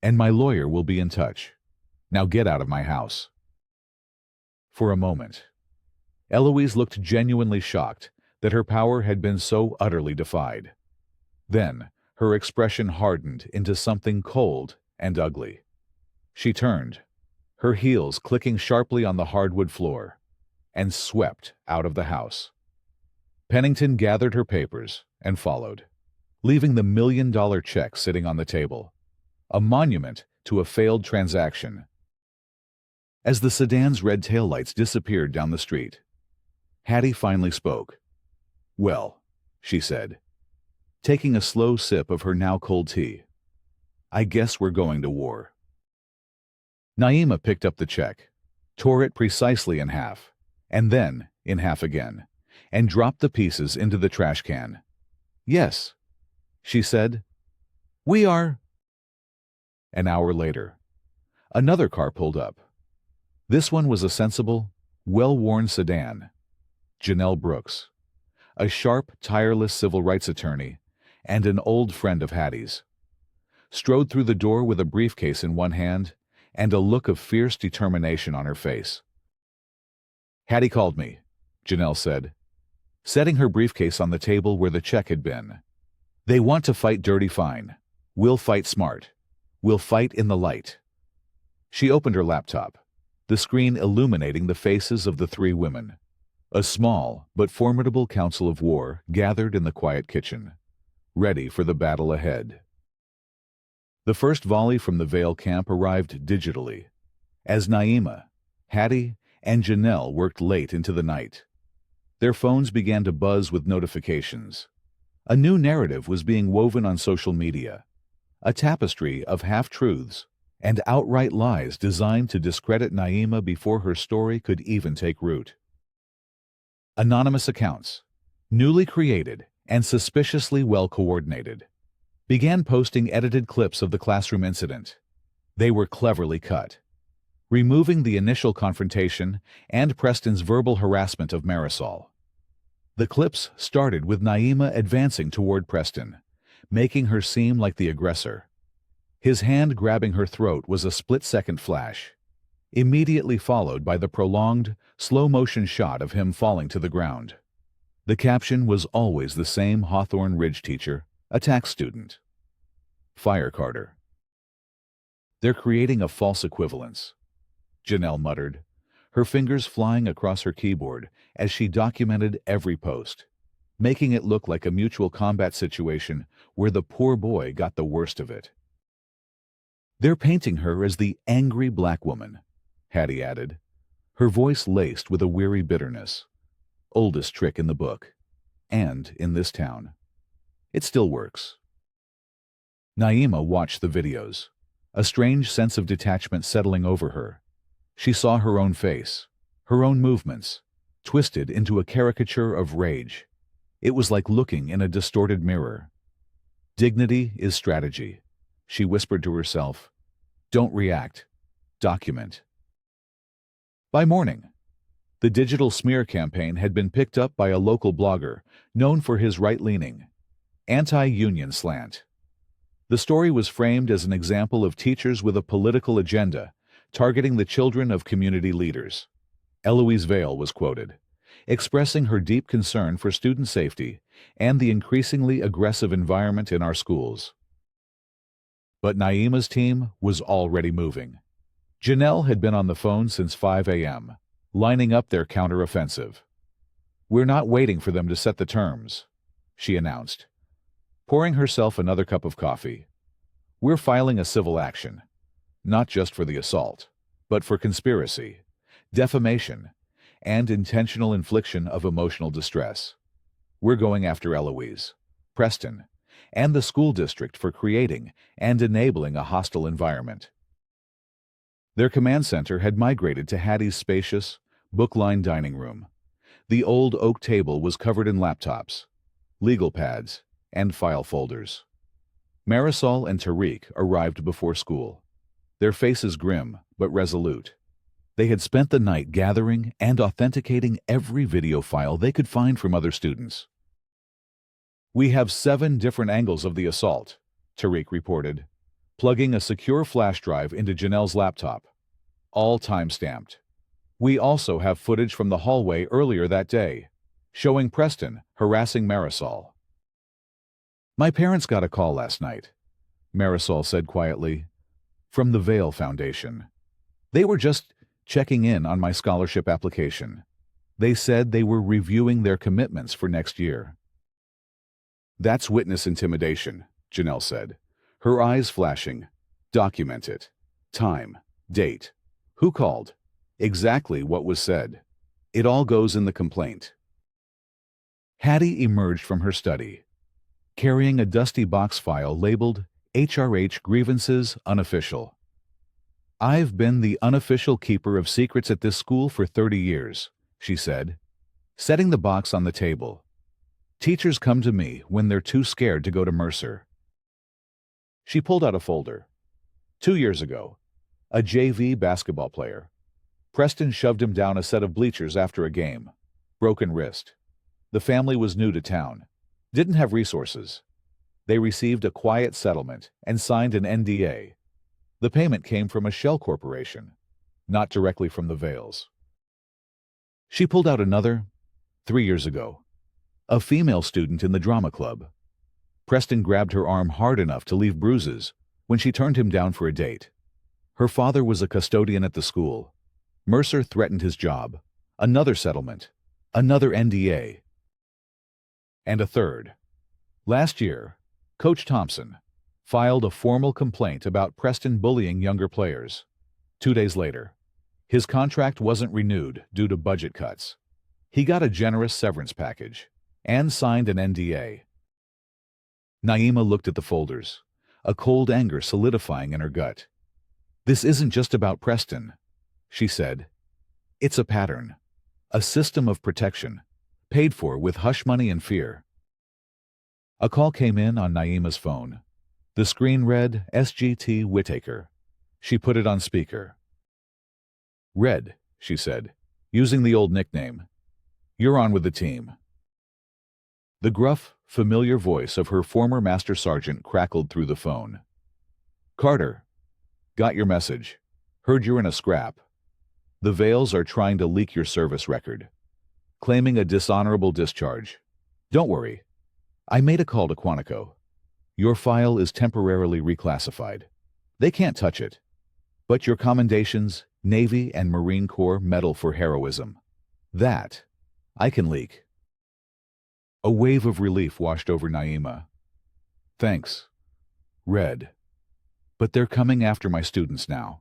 "and my lawyer will be in touch. Now get out of my house." For a moment, Eloise looked genuinely shocked that her power had been so utterly defied. Then, her expression hardened into something cold and ugly. She turned, her heels clicking sharply on the hardwood floor, and swept out of the house. Pennington gathered her papers and followed, leaving the $1 million check sitting on the table, a monument to a failed transaction. As the sedan's red taillights disappeared down the street, Hattie finally spoke. "Well," she said, taking a slow sip of her now cold tea, "I guess we're going to war." Naima picked up the check, tore it precisely in half, and then in half again, and dropped the pieces into the trash can. "Yes," she said. "We are—" An hour later, another car pulled up. This one was a sensible, well-worn sedan. Janelle Brooks, a sharp, tireless civil rights attorney and an old friend of Hattie's, strode through the door with a briefcase in one hand and a look of fierce determination on her face. "Hattie called me," Janelle said, setting her briefcase on the table where the check had been. "They want to fight dirty fine. We'll fight smart. We'll fight in the light." She opened her laptop, the screen illuminating the faces of the three women. A small but formidable council of war gathered in the quiet kitchen, ready for the battle ahead. The first volley from the Vale camp arrived digitally, as Naima, Hattie, and Janelle worked late into the night. Their phones began to buzz with notifications. A new narrative was being woven on social media, a tapestry of half-truths and outright lies designed to discredit Naima before her story could even take root. Anonymous accounts, newly created and suspiciously well-coordinated, began posting edited clips of the classroom incident. They were cleverly cut, removing the initial confrontation and Preston's verbal harassment of Marisol. The clips started with Naima advancing toward Preston, making her seem like the aggressor. His hand grabbing her throat was a split-second flash, immediately followed by the prolonged, slow-motion shot of him falling to the ground. The caption was always the same Hawthorne Ridge teacher, a tax student. "Fire Carter." "They're creating a false equivalence," Janelle muttered, her fingers flying across her keyboard as she documented every post, making it look like a mutual combat situation where the poor boy got the worst of it. "They're painting her as the angry black woman," Hattie added, her voice laced with a weary bitterness. "Oldest trick in the book. And in this town. It still works." Naima watched the videos, a strange sense of detachment settling over her. She saw her own face, her own movements, twisted into a caricature of rage. It was like looking in a distorted mirror. "Dignity is strategy," she whispered to herself. "Don't react. Document." By morning, the digital smear campaign had been picked up by a local blogger known for his right-leaning, anti-union slant. The story was framed as an example of teachers with a political agenda targeting the children of community leaders. Eloise Vale was quoted, expressing her deep concern for student safety and the increasingly aggressive environment in our schools. But Naima's team was already moving. Janelle had been on the phone since 5 a.m., lining up their counteroffensive. "We're not waiting for them to set the terms," she announced, pouring herself another cup of coffee. "We're filing a civil action, not just for the assault, but for conspiracy, defamation, and intentional infliction of emotional distress. We're going after Eloise, Preston, and the school district for creating and enabling a hostile environment." Their command center had migrated to Hattie's spacious, book-lined dining room. The old oak table was covered in laptops, legal pads, and file folders. Marisol and Tariq arrived before school, their faces grim but resolute. They had spent the night gathering and authenticating every video file they could find from other students. "We have 7 different angles of the assault," Tariq reported, plugging a secure flash drive into Janelle's laptop, all time-stamped. "We also have footage from the hallway earlier that day, showing Preston harassing Marisol." "My parents got a call last night," Marisol said quietly, "from the Vale Foundation. They were just checking in on my scholarship application. They said they were reviewing their commitments for next year." "That's witness intimidation," Janelle said, her eyes flashing. "Document it. Time, date, who called, exactly what was said. It all goes in the complaint." Hattie emerged from her study, carrying a dusty box file labeled HRH Grievances Unofficial. "I've been the unofficial keeper of secrets at this school for 30 years," she said, setting the box on the table. Teachers come to me when they're too scared to go to Mercer. She pulled out a folder. 2 years ago, a JV basketball player. Preston shoved him down a set of bleachers after a game. Broken wrist. The family was new to town. Didn't have resources. They received a quiet settlement and signed an NDA. The payment came from a shell corporation, not directly from the Vales. She pulled out another. 3 years ago, a female student in the drama club. Preston grabbed her arm hard enough to leave bruises when she turned him down for a date. Her father was a custodian at the school. Mercer threatened his job. Another settlement. Another NDA. And a third. Last year, Coach Thompson filed a formal complaint about Preston bullying younger players. 2 days later, his contract wasn't renewed due to budget cuts. He got a generous severance package and signed an NDA. Naima looked at the folders, a cold anger solidifying in her gut. This isn't just about Preston, she said. It's a pattern, a system of protection, paid for with hush money and fear. A call came in on Naima's phone. The screen read SGT Whittaker. She put it on speaker. Red, she said, using the old nickname. You're on with the team. The gruff, familiar voice of her former master sergeant crackled through the phone. Carter. Got your message. Heard you're in a scrap. The Vales are trying to leak your service record, claiming a dishonorable discharge. Don't worry. I made a call to Quantico. Your file is temporarily reclassified. They can't touch it. But your commendations, Navy and Marine Corps Medal for Heroism. That I can leak. A wave of relief washed over Naima. Thanks. Red. But they're coming after my students now.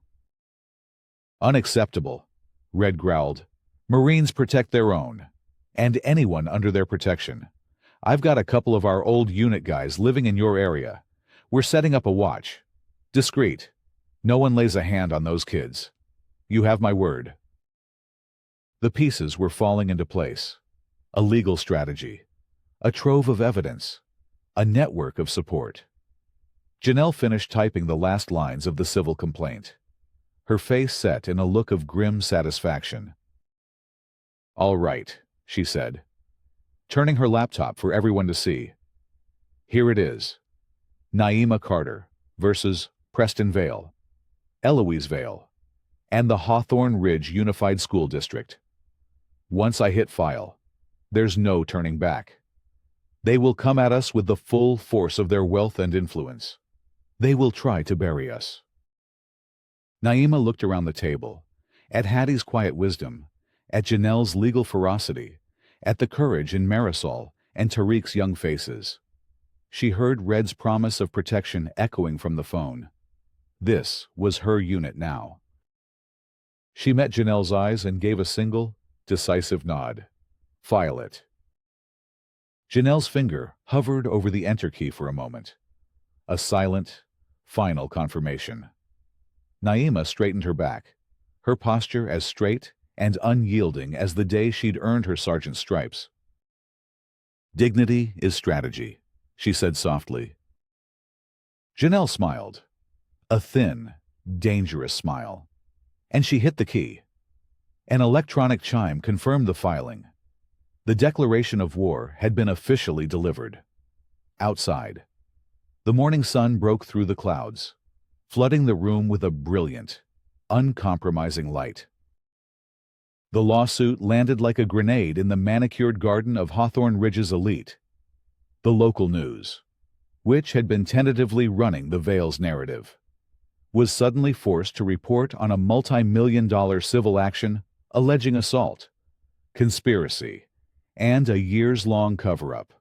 Unacceptable, Red growled. Marines protect their own, and anyone under their protection. I've got a couple of our old unit guys living in your area. We're setting up a watch. Discreet. No one lays a hand on those kids. You have my word. The pieces were falling into place. A legal strategy. A trove of evidence. A network of support. Janelle finished typing the last lines of the civil complaint. Her face set in a look of grim satisfaction. All right, she said, turning her laptop for everyone to see. Here it is. Naima Carter versus Preston Vale, Eloise Vale, and the Hawthorne Ridge Unified School District. Once I hit file, there's no turning back. They will come at us with the full force of their wealth and influence. They will try to bury us. Naima looked around the table, at Hattie's quiet wisdom, at Janelle's legal ferocity, at the courage in Marisol and Tariq's young faces. She heard Red's promise of protection echoing from the phone. This was her unit now. She met Janelle's eyes and gave a single, decisive nod. File it. Janelle's finger hovered over the enter key for a moment. A silent, final confirmation. Naima straightened her back, her posture as straight and unyielding as the day she'd earned her sergeant's stripes. Dignity is strategy, she said softly. Janelle smiled, a thin, dangerous smile, and she hit the key. An electronic chime confirmed the filing. The declaration of war had been officially delivered. Outside, the morning sun broke through the clouds, flooding the room with a brilliant, uncompromising light. The lawsuit landed like a grenade in the manicured garden of Hawthorne Ridge's elite. The local news, which had been tentatively running the Vales narrative, was suddenly forced to report on a multi-million-dollar civil action alleging assault, conspiracy, and a years-long cover-up.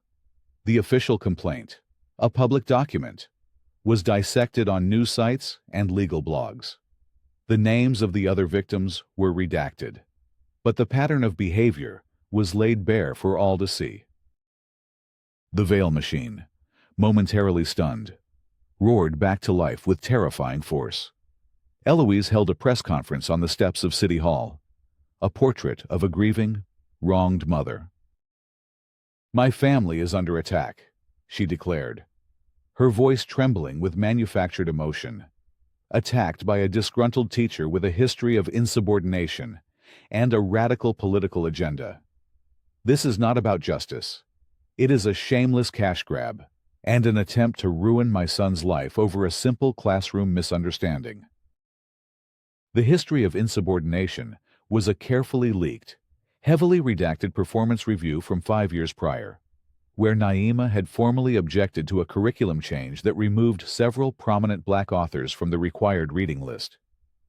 The official complaint, a public document, was dissected on news sites and legal blogs. The names of the other victims were redacted, but the pattern of behavior was laid bare for all to see. The Vale machine, momentarily stunned, roared back to life with terrifying force. Eloise held a press conference on the steps of City Hall, a portrait of a grieving, wronged mother. "My family is under attack," she declared, her voice trembling with manufactured emotion. Attacked by a disgruntled teacher with a history of insubordination and a radical political agenda. This is not about justice. It is a shameless cash grab and an attempt to ruin my son's life over a simple classroom misunderstanding. The history of insubordination was a carefully leaked, heavily redacted performance review from 5 years prior, where Naima had formally objected to a curriculum change that removed several prominent black authors from the required reading list.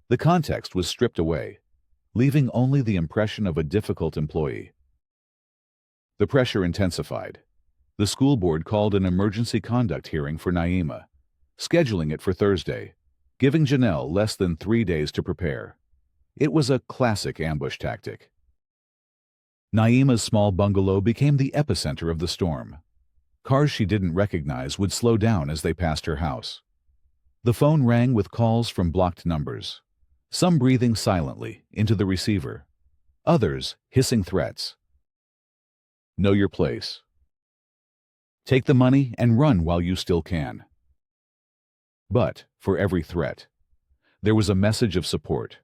The context was stripped away, leaving only the impression of a difficult employee. The pressure intensified. The school board called an emergency conduct hearing for Naima, scheduling it for Thursday, giving Janelle less than 3 days to prepare. It was a classic ambush tactic. Naima's small bungalow became the epicenter of the storm. Cars she didn't recognize would slow down as they passed her house. The phone rang with calls from blocked numbers, some breathing silently into the receiver, others hissing threats. Know your place. Take the money and run while you still can. But, for every threat, there was a message of support.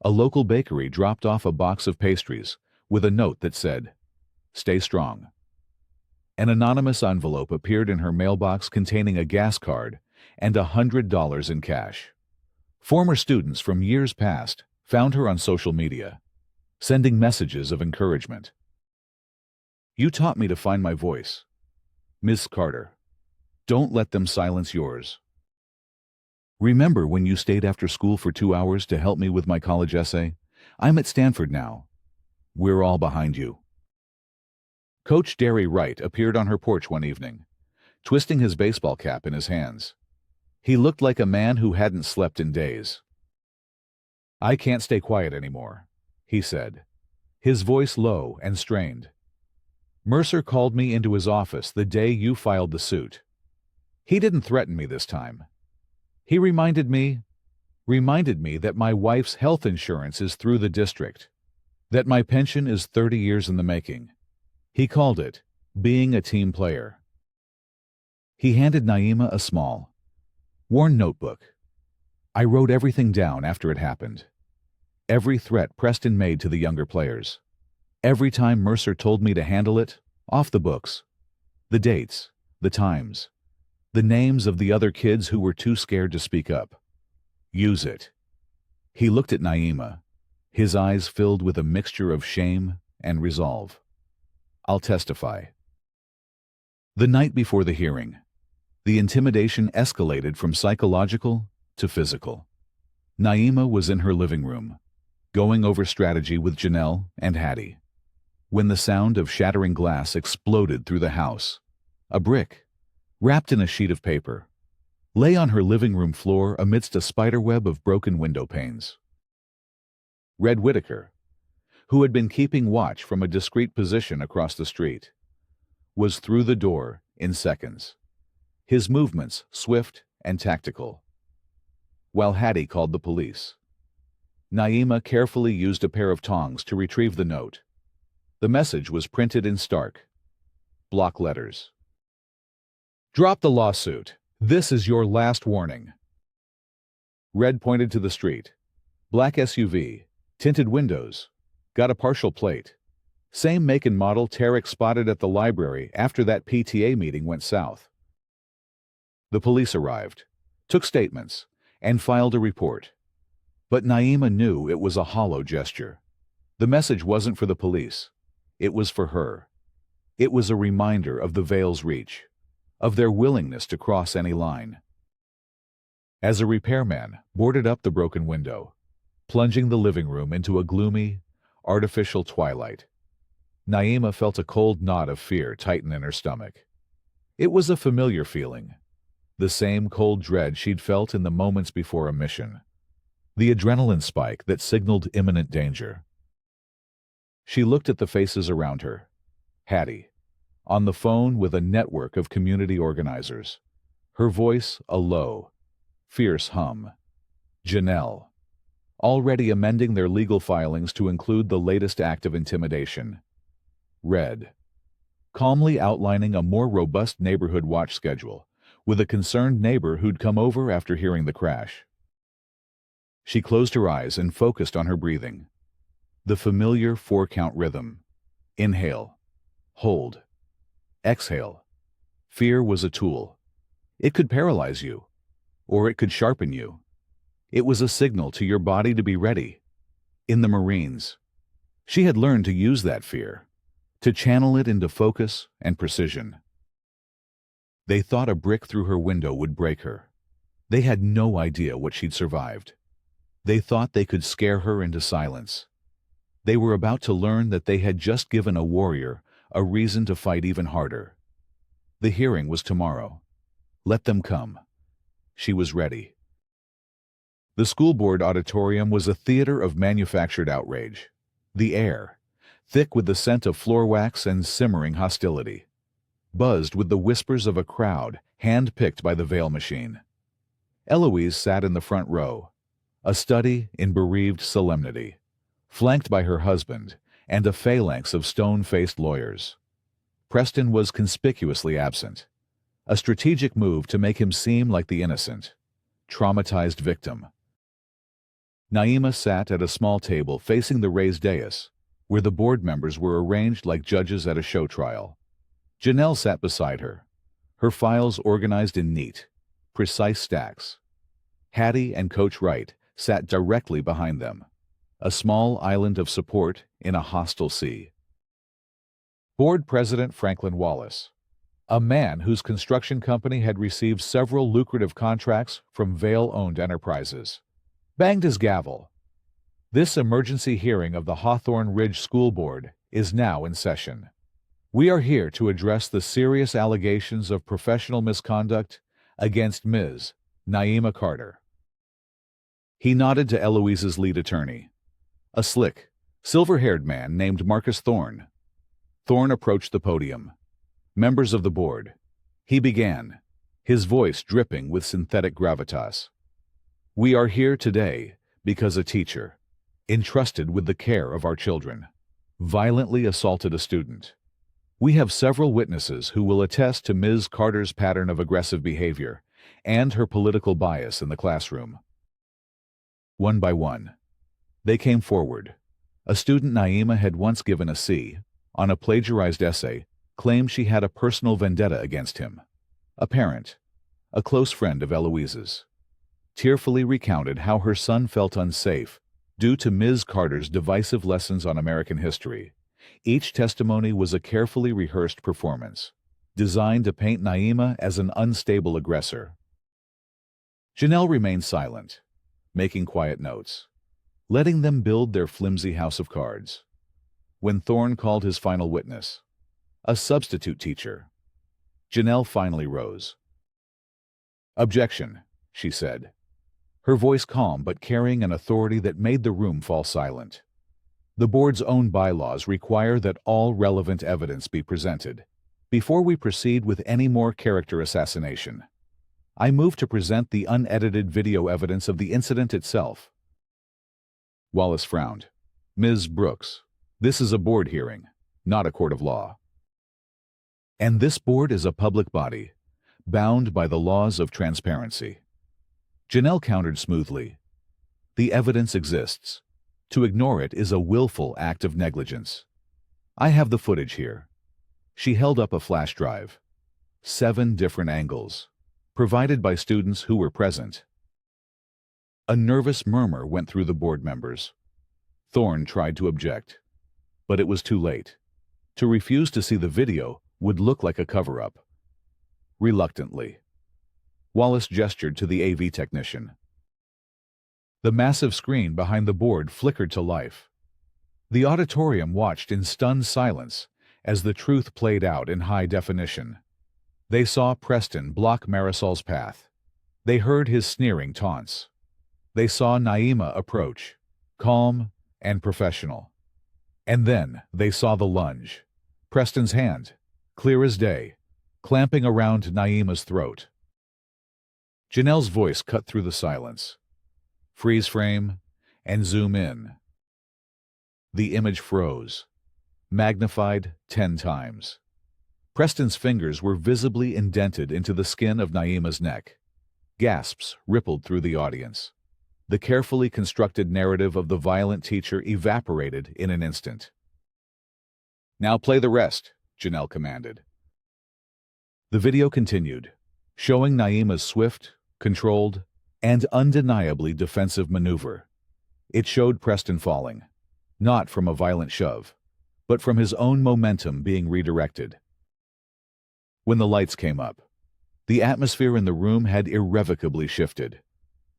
A local bakery dropped off a box of pastries with a note that said, "Stay strong." An anonymous envelope appeared in her mailbox containing a gas card and $100 in cash. Former students from years past found her on social media, sending messages of encouragement. "You taught me to find my voice. Miss Carter, don't let them silence yours. Remember when you stayed after school for 2 hours to help me with my college essay? I'm at Stanford now. We're all behind you." Coach Derry Wright appeared on her porch one evening, twisting his baseball cap in his hands. He looked like a man who hadn't slept in days. "I can't stay quiet anymore," he said, his voice low and strained. "Mercer called me into his office the day you filed the suit. He didn't threaten me this time. He reminded me that my wife's health insurance is through the district, that my pension is 30 years in the making. He called it being a team player." He handed Naima a small, worn notebook. "I wrote everything down after it happened. Every threat Preston made to the younger players. Every time Mercer told me to handle it, off the books. The dates, the times, the names of the other kids who were too scared to speak up. Use it." He looked at Naima, his eyes filled with a mixture of shame and resolve. "I'll testify." The night before the hearing, the intimidation escalated from psychological to physical. Naima was in her living room, going over strategy with Janelle and Hattie, when the sound of shattering glass exploded through the house. A brick, wrapped in a sheet of paper, lay on her living room floor amidst a spiderweb of broken window panes. Red Whitaker, who had been keeping watch from a discreet position across the street, was through the door in seconds, his movements swift and tactical. While Hattie called the police, Naima carefully used a pair of tongs to retrieve the note. The message was printed in stark, block letters. "Drop the lawsuit. This is your last warning." Red pointed to the street. Black SUV, tinted windows, got a partial plate. Same make and model Tarek spotted at the library after that PTA meeting went south. The police arrived, took statements, and filed a report. But Naima knew it was a hollow gesture. The message wasn't for the police. It was for her. It was a reminder of the veil's reach, of their willingness to cross any line. As a repairman boarded up the broken window, plunging the living room into a gloomy, artificial twilight, Naima felt a cold knot of fear tighten in her stomach. It was a familiar feeling, the same cold dread she'd felt in the moments before a mission, the adrenaline spike that signaled imminent danger. She looked at the faces around her. Hattie, on the phone with a network of community organizers, her voice a low, fierce hum. Janelle, already amending their legal filings to include the latest act of intimidation. Red. Calmly outlining a more robust neighborhood watch schedule, with a concerned neighbor who'd come over after hearing the crash. She closed her eyes and focused on her breathing. The familiar 4-count rhythm. Inhale. Hold. Exhale. Fear was a tool. It could paralyze you, or it could sharpen you. It was a signal to your body to be ready. In the Marines, she had learned to use that fear, to channel it into focus and precision. They thought a brick through her window would break her. They had no idea what she'd survived. They thought they could scare her into silence. They were about to learn that they had just given a warrior a reason to fight even harder. The hearing was tomorrow. Let them come. She was ready. The school board auditorium was a theater of manufactured outrage. The air, thick with the scent of floor wax and simmering hostility, buzzed with the whispers of a crowd hand-picked by the veil machine. Eloise sat in the front row, a study in bereaved solemnity, flanked by her husband and a phalanx of stone-faced lawyers. Preston was conspicuously absent, a strategic move to make him seem like the innocent, traumatized victim. Naima sat at a small table facing the raised dais, where the board members were arranged like judges at a show trial. Janelle sat beside her, her files organized in neat, precise stacks. Hattie and Coach Wright sat directly behind them, a small island of support in a hostile sea. Board President Franklin Wallace, a man whose construction company had received several lucrative contracts from Vail-owned enterprises, banged his gavel. This emergency hearing of the Hawthorne Ridge School Board is now in session. We are here to address the serious allegations of professional misconduct against Ms. Naima Carter. He nodded to Eloise's lead attorney, a slick, silver-haired man named Marcus Thorne. Thorne approached the podium. Members of the board. He began, his voice dripping with synthetic gravitas. We are here today because a teacher, entrusted with the care of our children, violently assaulted a student. We have several witnesses who will attest to Ms. Carter's pattern of aggressive behavior and her political bias in the classroom. One by one, they came forward. A student Naima had once given a C on a plagiarized essay claimed she had a personal vendetta against him. A parent, a close friend of Eloise's, tearfully recounted how her son felt unsafe due to Ms. Carter's divisive lessons on American history. Each testimony was a carefully rehearsed performance, designed to paint Naima as an unstable aggressor. Janelle remained silent, making quiet notes, letting them build their flimsy house of cards. When Thorne called his final witness, a substitute teacher, Janelle finally rose. "Objection," she said, her voice calm but carrying an authority that made the room fall silent. The board's own bylaws require that all relevant evidence be presented before we proceed with any more character assassination. I move to present the unedited video evidence of the incident itself. Wallace frowned. Ms. Brooks, this is a board hearing, not a court of law. And this board is a public body, bound by the laws of transparency. Janelle countered smoothly. The evidence exists. To ignore it is a willful act of negligence. I have the footage here. She held up a flash drive. 7 different angles, provided by students who were present. A nervous murmur went through the board members. Thorne tried to object, but it was too late. To refuse to see the video would look like a cover-up. Reluctantly, Wallace gestured to the AV technician. The massive screen behind the board flickered to life. The auditorium watched in stunned silence as the truth played out in high definition. They saw Preston block Marisol's path. They heard his sneering taunts. They saw Naima approach, calm and professional. And then they saw the lunge. Preston's hand, clear as day, clamping around Naima's throat. Janelle's voice cut through the silence. Freeze frame and zoom in. The image froze. magnified 10 times. Preston's fingers were visibly indented into the skin of Naima's neck. Gasps rippled through the audience. The carefully constructed narrative of the violent teacher evaporated in an instant. "Now play the rest," Janelle commanded. The video continued, showing Naima's swift, controlled, and undeniably defensive maneuver. It showed Preston falling, not from a violent shove, but from his own momentum being redirected. When the lights came up, the atmosphere in the room had irrevocably shifted.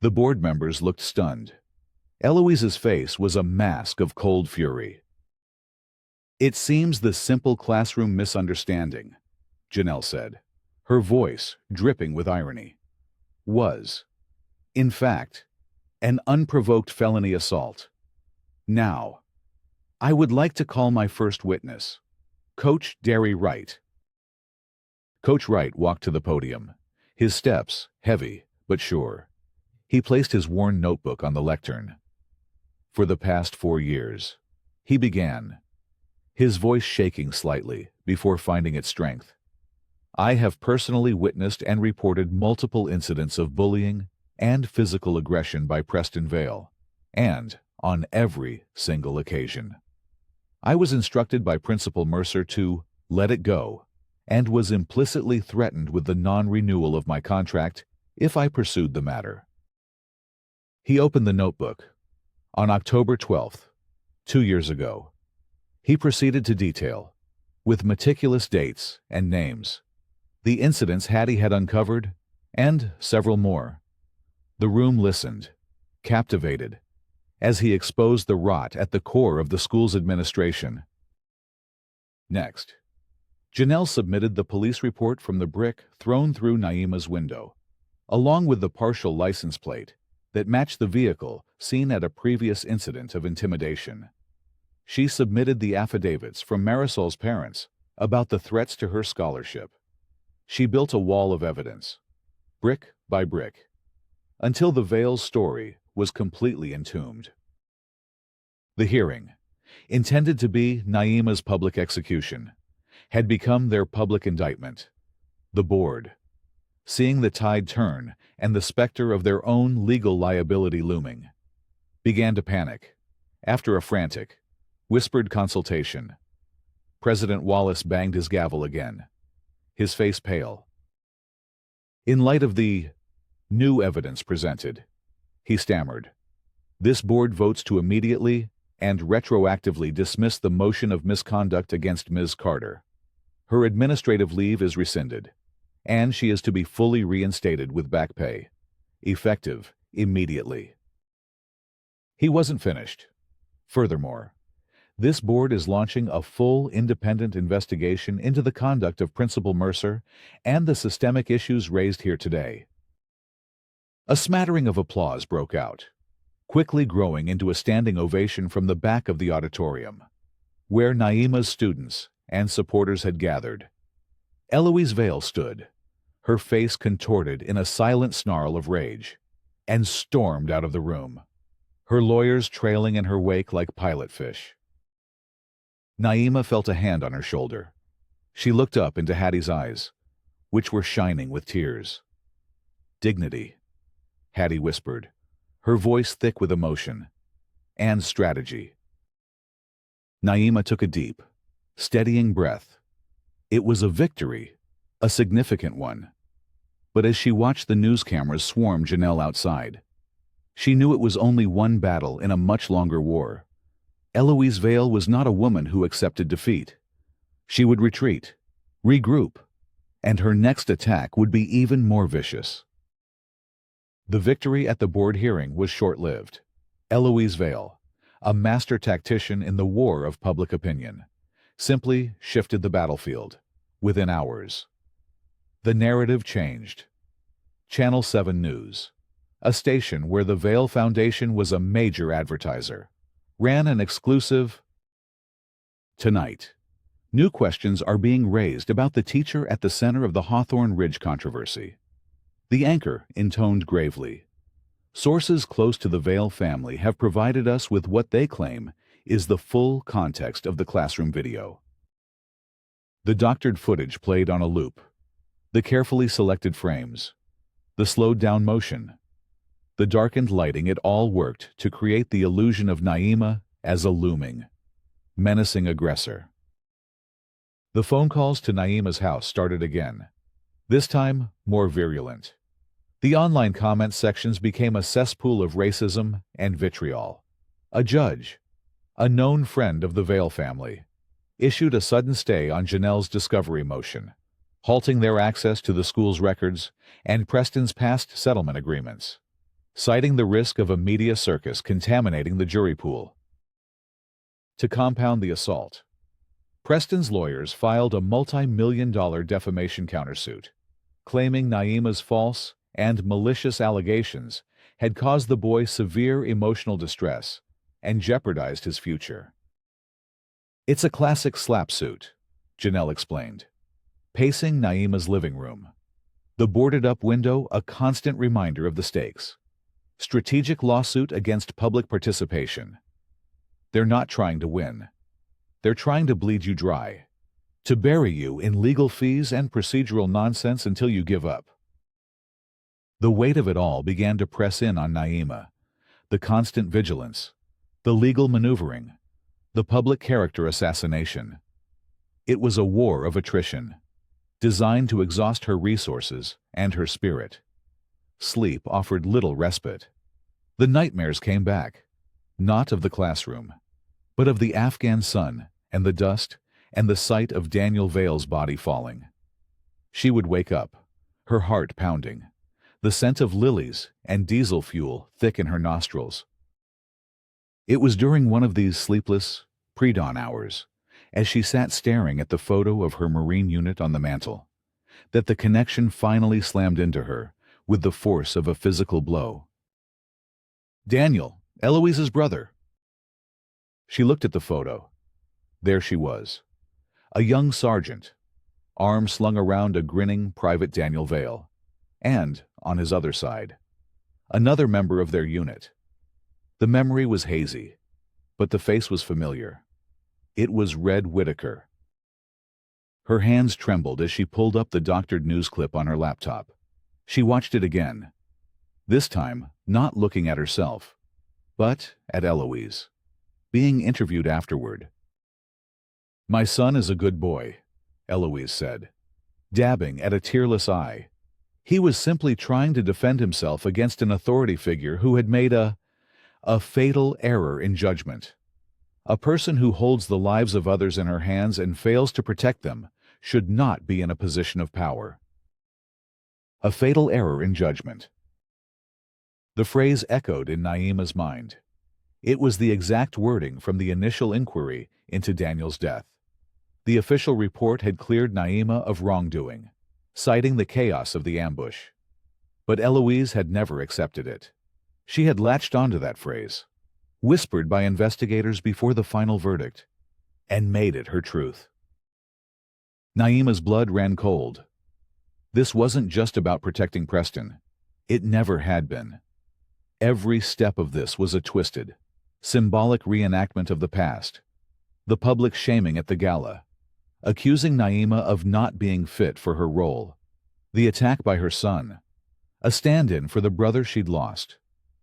The board members looked stunned. Eloise's face was a mask of cold fury. "It seems the simple classroom misunderstanding," Janelle said, her voice dripping with irony, "was, in fact, an unprovoked felony assault. Now, I would like to call my first witness, Coach Derry Wright." Coach Wright walked to the podium, his steps heavy but sure. He placed his worn notebook on the lectern. "For the past 4 years," he began, his voice shaking slightly before finding its strength, "I have personally witnessed and reported multiple incidents of bullying and physical aggression by Preston Vale, and on every single occasion. I was instructed by Principal Mercer to let it go, and was implicitly threatened with the non-renewal of my contract if I pursued the matter." He opened the notebook. On October 12th, 2 years ago, he proceeded to detail, with meticulous dates and names, the incidents Hattie had uncovered, and several more. The room listened, captivated, as he exposed the rot at the core of the school's administration. Next, Janelle submitted the police report from the brick thrown through Naima's window, along with the partial license plate that matched the vehicle seen at a previous incident of intimidation. She submitted the affidavits from Marisol's parents about the threats to her scholarship. She built a wall of evidence, brick by brick, until the Vale's story was completely entombed. The hearing, intended to be Naima's public execution, had become their public indictment. The board, seeing the tide turn and the specter of their own legal liability looming, began to panic. After a frantic, whispered consultation, President Wallace banged his gavel again, his face pale. "In light of the new evidence presented," he stammered, "this board votes to immediately and retroactively dismiss the motion of misconduct against Ms. Carter. Her administrative leave is rescinded, and she is to be fully reinstated with back pay, effective immediately." He wasn't finished. Furthermore, this board is launching a full independent investigation into the conduct of Principal Mercer and the systemic issues raised here today. A smattering of applause broke out, quickly growing into a standing ovation from the back of the auditorium, where Naima's students and supporters had gathered. Eloise Vale stood, her face contorted in a silent snarl of rage, and stormed out of the room, her lawyers trailing in her wake like pilot fish. Naima felt a hand on her shoulder. She looked up into Hattie's eyes, which were shining with tears. "Dignity," Hattie whispered, her voice thick with emotion, "and strategy." Naima took a deep, steadying breath. It was a victory, a significant one. But as she watched the news cameras swarm Janelle outside, she knew it was only one battle in a much longer war. Eloise Vale was not a woman who accepted defeat. She would retreat, regroup, and her next attack would be even more vicious. The victory at the board hearing was short-lived. Eloise Vale, a master tactician in the war of public opinion, simply shifted the battlefield within hours. The narrative changed. Channel 7 News, a station where the Vale Foundation was a major advertiser, ran an exclusive "Tonight, new questions are being raised about the teacher at the center of the Hawthorne Ridge controversy." The anchor intoned gravely, "Sources close to the Vale family have provided us with what they claim is the full context of the classroom video. The doctored footage played on a loop, the carefully selected frames, the slowed-down motion, the darkened lighting, it all worked to create the illusion of Naima as a looming, menacing aggressor. The phone calls to Naima's house started again, this time more virulent. The online comment sections became a cesspool of racism and vitriol. A judge, a known friend of the Vale family, issued a sudden stay on Janelle's discovery motion, halting their access to the school's records and Preston's past settlement agreements, citing the risk of a media circus contaminating the jury pool. To compound the assault, Preston's lawyers filed a multi-million-dollar defamation countersuit, claiming Naima's false and malicious allegations had caused the boy severe emotional distress and jeopardized his future. "It's a classic slap suit," Janelle explained, pacing Naima's living room, the boarded-up window a constant reminder of the stakes. Strategic lawsuit against public participation. They're not trying to win. They're trying to bleed you dry, to bury you in legal fees and procedural nonsense until you give up. The weight of it all began to press in on Naima, the constant vigilance, the legal maneuvering, the public character assassination. It was a war of attrition, designed to exhaust her resources and her spirit. Sleep offered little respite. The nightmares came back, not of the classroom, but of the Afghan sun and the dust and the sight of Daniel Vale's body falling. She would wake up, her heart pounding, the scent of lilies and diesel fuel thick in her nostrils. It was during one of these sleepless, pre-dawn hours, as she sat staring at the photo of her Marine unit on the mantel, that the connection finally slammed into her with the force of a physical blow. Daniel, Eloise's brother. She looked at the photo. There she was, a young sergeant, arm slung around a grinning Private Daniel Vale, and, on his other side, another member of their unit. The memory was hazy, but the face was familiar. It was Red Whitaker. Her hands trembled as she pulled up the doctored news clip on her laptop. She watched it again, this time not looking at herself, but at Eloise, being interviewed afterward. "My son is a good boy," Eloise said, dabbing at a tearless eye. "He was simply trying to defend himself against an authority figure who had made a fatal error in judgment. A person who holds the lives of others in her hands and fails to protect them should not be in a position of power." A fatal error in judgment. The phrase echoed in Naima's mind. It was the exact wording from the initial inquiry into Daniel's death. The official report had cleared Naima of wrongdoing, citing the chaos of the ambush. But Eloise had never accepted it. She had latched onto that phrase, whispered by investigators before the final verdict, and made it her truth. Naima's blood ran cold. This wasn't just about protecting Preston. It never had been. Every step of this was a twisted, symbolic reenactment of the past. The public shaming at the gala, accusing Naima of not being fit for her role. The attack by her son, a stand-in for the brother she'd lost.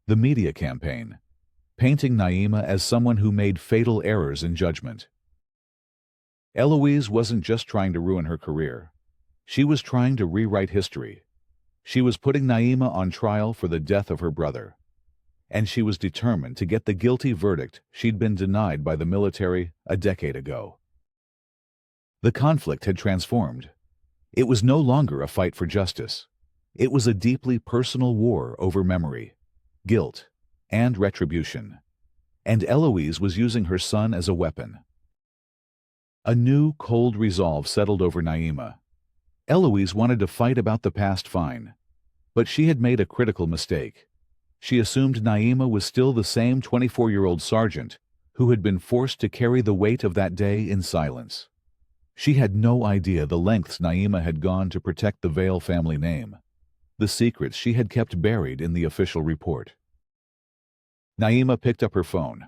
The media campaign, painting Naima as someone who made fatal errors in judgment. Eloise wasn't just trying to ruin her career. She was trying to rewrite history. She was putting Naima on trial for the death of her brother. And she was determined to get the guilty verdict she'd been denied by the military a decade ago. The conflict had transformed. It was no longer a fight for justice. It was a deeply personal war over memory, guilt, and retribution. And Eloise was using her son as a weapon. A new, cold resolve settled over Naima. Eloise wanted to fight about the past fine, but she had made a critical mistake. She assumed Naima was still the same 24-year-old sergeant who had been forced to carry the weight of that day in silence. She had no idea the lengths Naima had gone to protect the Vale family name, the secrets she had kept buried in the official report. Naima picked up her phone.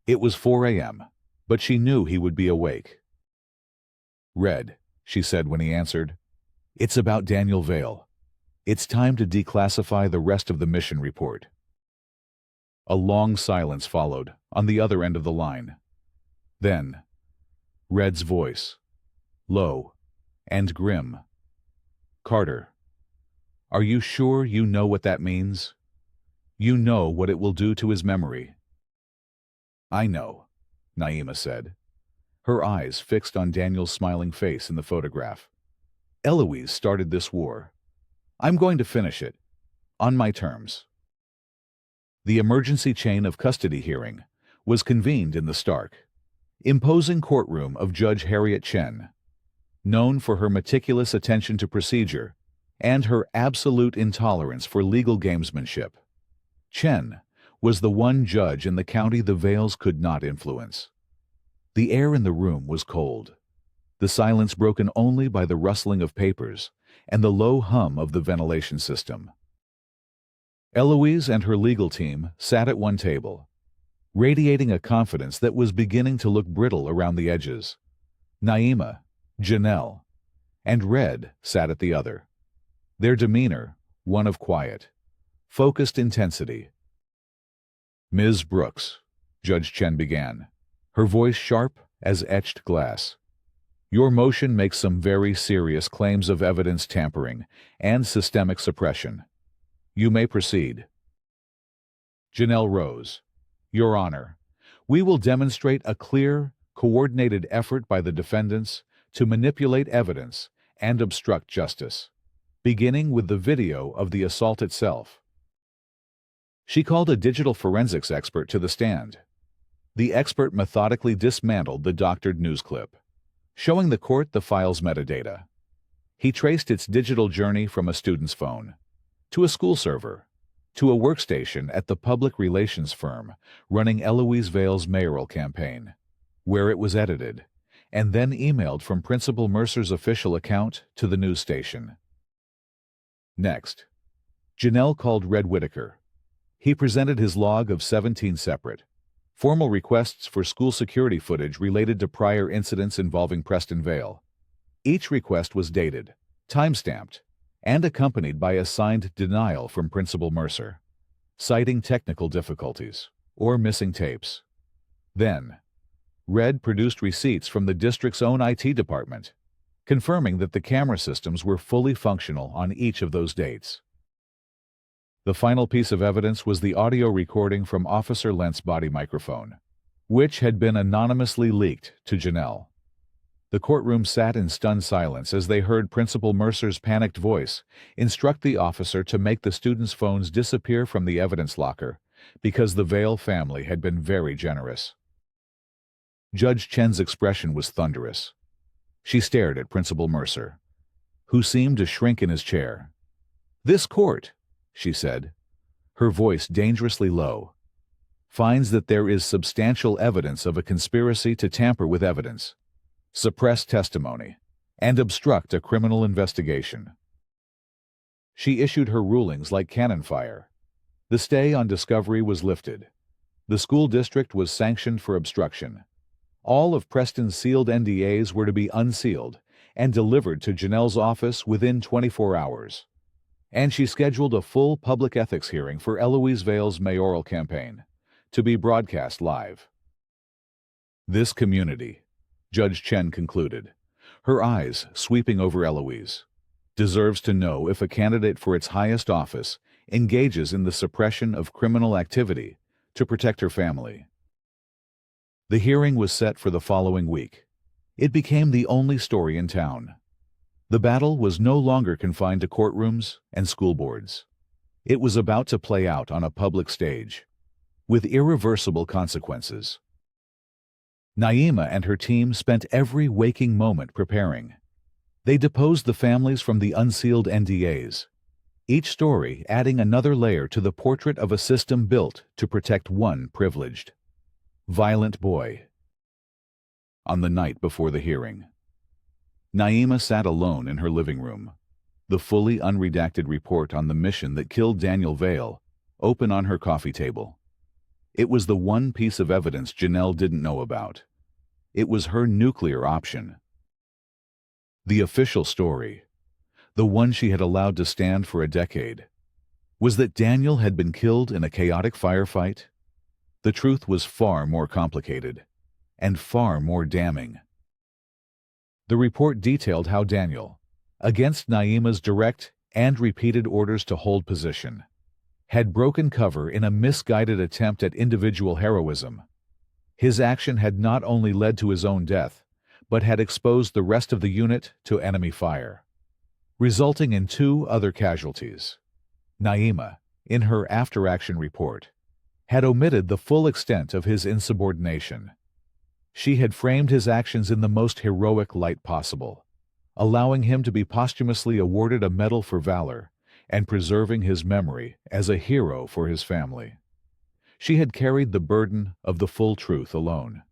It was 4 a.m., but she knew he would be awake. "Red," she said when he answered. "It's about Daniel Vale. It's time to declassify the rest of the mission report." A long silence followed on the other end of the line. Then, Red's voice, low and grim. "Carter, are you sure you know what that means? You know what it will do to his memory." "I know," Naima said, her eyes fixed on Daniel's smiling face in the photograph. "Eloise started this war. I'm going to finish it, on my terms." The emergency chain of custody hearing was convened in the stark, imposing courtroom of Judge Harriet Chen, known for her meticulous attention to procedure and her absolute intolerance for legal gamesmanship. Chen was the one judge in the county the Vales could not influence. The air in the room was cold, the silence broken only by the rustling of papers and the low hum of the ventilation system. Eloise and her legal team sat at one table, radiating a confidence that was beginning to look brittle around the edges. Naima, Janelle, and Red sat at the other, their demeanor one of quiet, focused intensity. "Ms. Brooks," Judge Chen began, her voice sharp as etched glass, "your motion makes some very serious claims of evidence tampering and systemic suppression. You may proceed." Janelle rose. "Your Honor, we will demonstrate a clear, coordinated effort by the defendants to manipulate evidence and obstruct justice, beginning with the video of the assault itself." She called a digital forensics expert to the stand. The expert methodically dismantled the doctored news clip, showing the court the file's metadata. He traced its digital journey from a student's phone, to a school server, to a workstation at the public relations firm running Eloise Vale's mayoral campaign, where it was edited, and then emailed from Principal Mercer's official account to the news station. Next, Janelle called Red Whitaker. He presented his log of 17 separate, formal requests for school security footage related to prior incidents involving Preston Vale. Each request was dated, time-stamped, and accompanied by a signed denial from Principal Mercer, citing technical difficulties or missing tapes. Then, Red produced receipts from the district's own IT department, confirming that the camera systems were fully functional on each of those dates. The final piece of evidence was the audio recording from Officer Lent's body microphone, which had been anonymously leaked to Janelle. The courtroom sat in stunned silence as they heard Principal Mercer's panicked voice instruct the officer to make the students' phones disappear from the evidence locker because the Vale family had been very generous. Judge Chen's expression was thunderous. She stared at Principal Mercer, who seemed to shrink in his chair. "This court," she said, her voice dangerously low, "finds that there is substantial evidence of a conspiracy to tamper with evidence, suppress testimony, and obstruct a criminal investigation." She issued her rulings like cannon fire. The stay on discovery was lifted. The school district was sanctioned for obstruction. All of Preston's sealed NDAs were to be unsealed and delivered to Janelle's office within 24 hours. And she scheduled a full public ethics hearing for Eloise Vale's mayoral campaign, to be broadcast live. "This community," Judge Chen concluded, her eyes sweeping over Eloise, "deserves to know if a candidate for its highest office engages in the suppression of criminal activity to protect her family." The hearing was set for the following week. It became the only story in town. The battle was no longer confined to courtrooms and school boards. It was about to play out on a public stage, with irreversible consequences. Naima and her team spent every waking moment preparing. They deposed the families from the unsealed NDAs, each story adding another layer to the portrait of a system built to protect one privileged, violent boy. On the night before the hearing, Naima sat alone in her living room, the fully unredacted report on the mission that killed Daniel Vale open on her coffee table. It was the one piece of evidence Janelle didn't know about. It was her nuclear option. The official story, the one she had allowed to stand for a decade, was that Daniel had been killed in a chaotic firefight. The truth was far more complicated and far more damning. The report detailed how Daniel, against Naima's direct and repeated orders to hold position, had broken cover in a misguided attempt at individual heroism. His action had not only led to his own death, but had exposed the rest of the unit to enemy fire, resulting in 2 other casualties. Naima, in her after-action report, had omitted the full extent of his insubordination. She had framed his actions in the most heroic light possible, allowing him to be posthumously awarded a medal for valor and preserving his memory as a hero for his family. She had carried the burden of the full truth alone,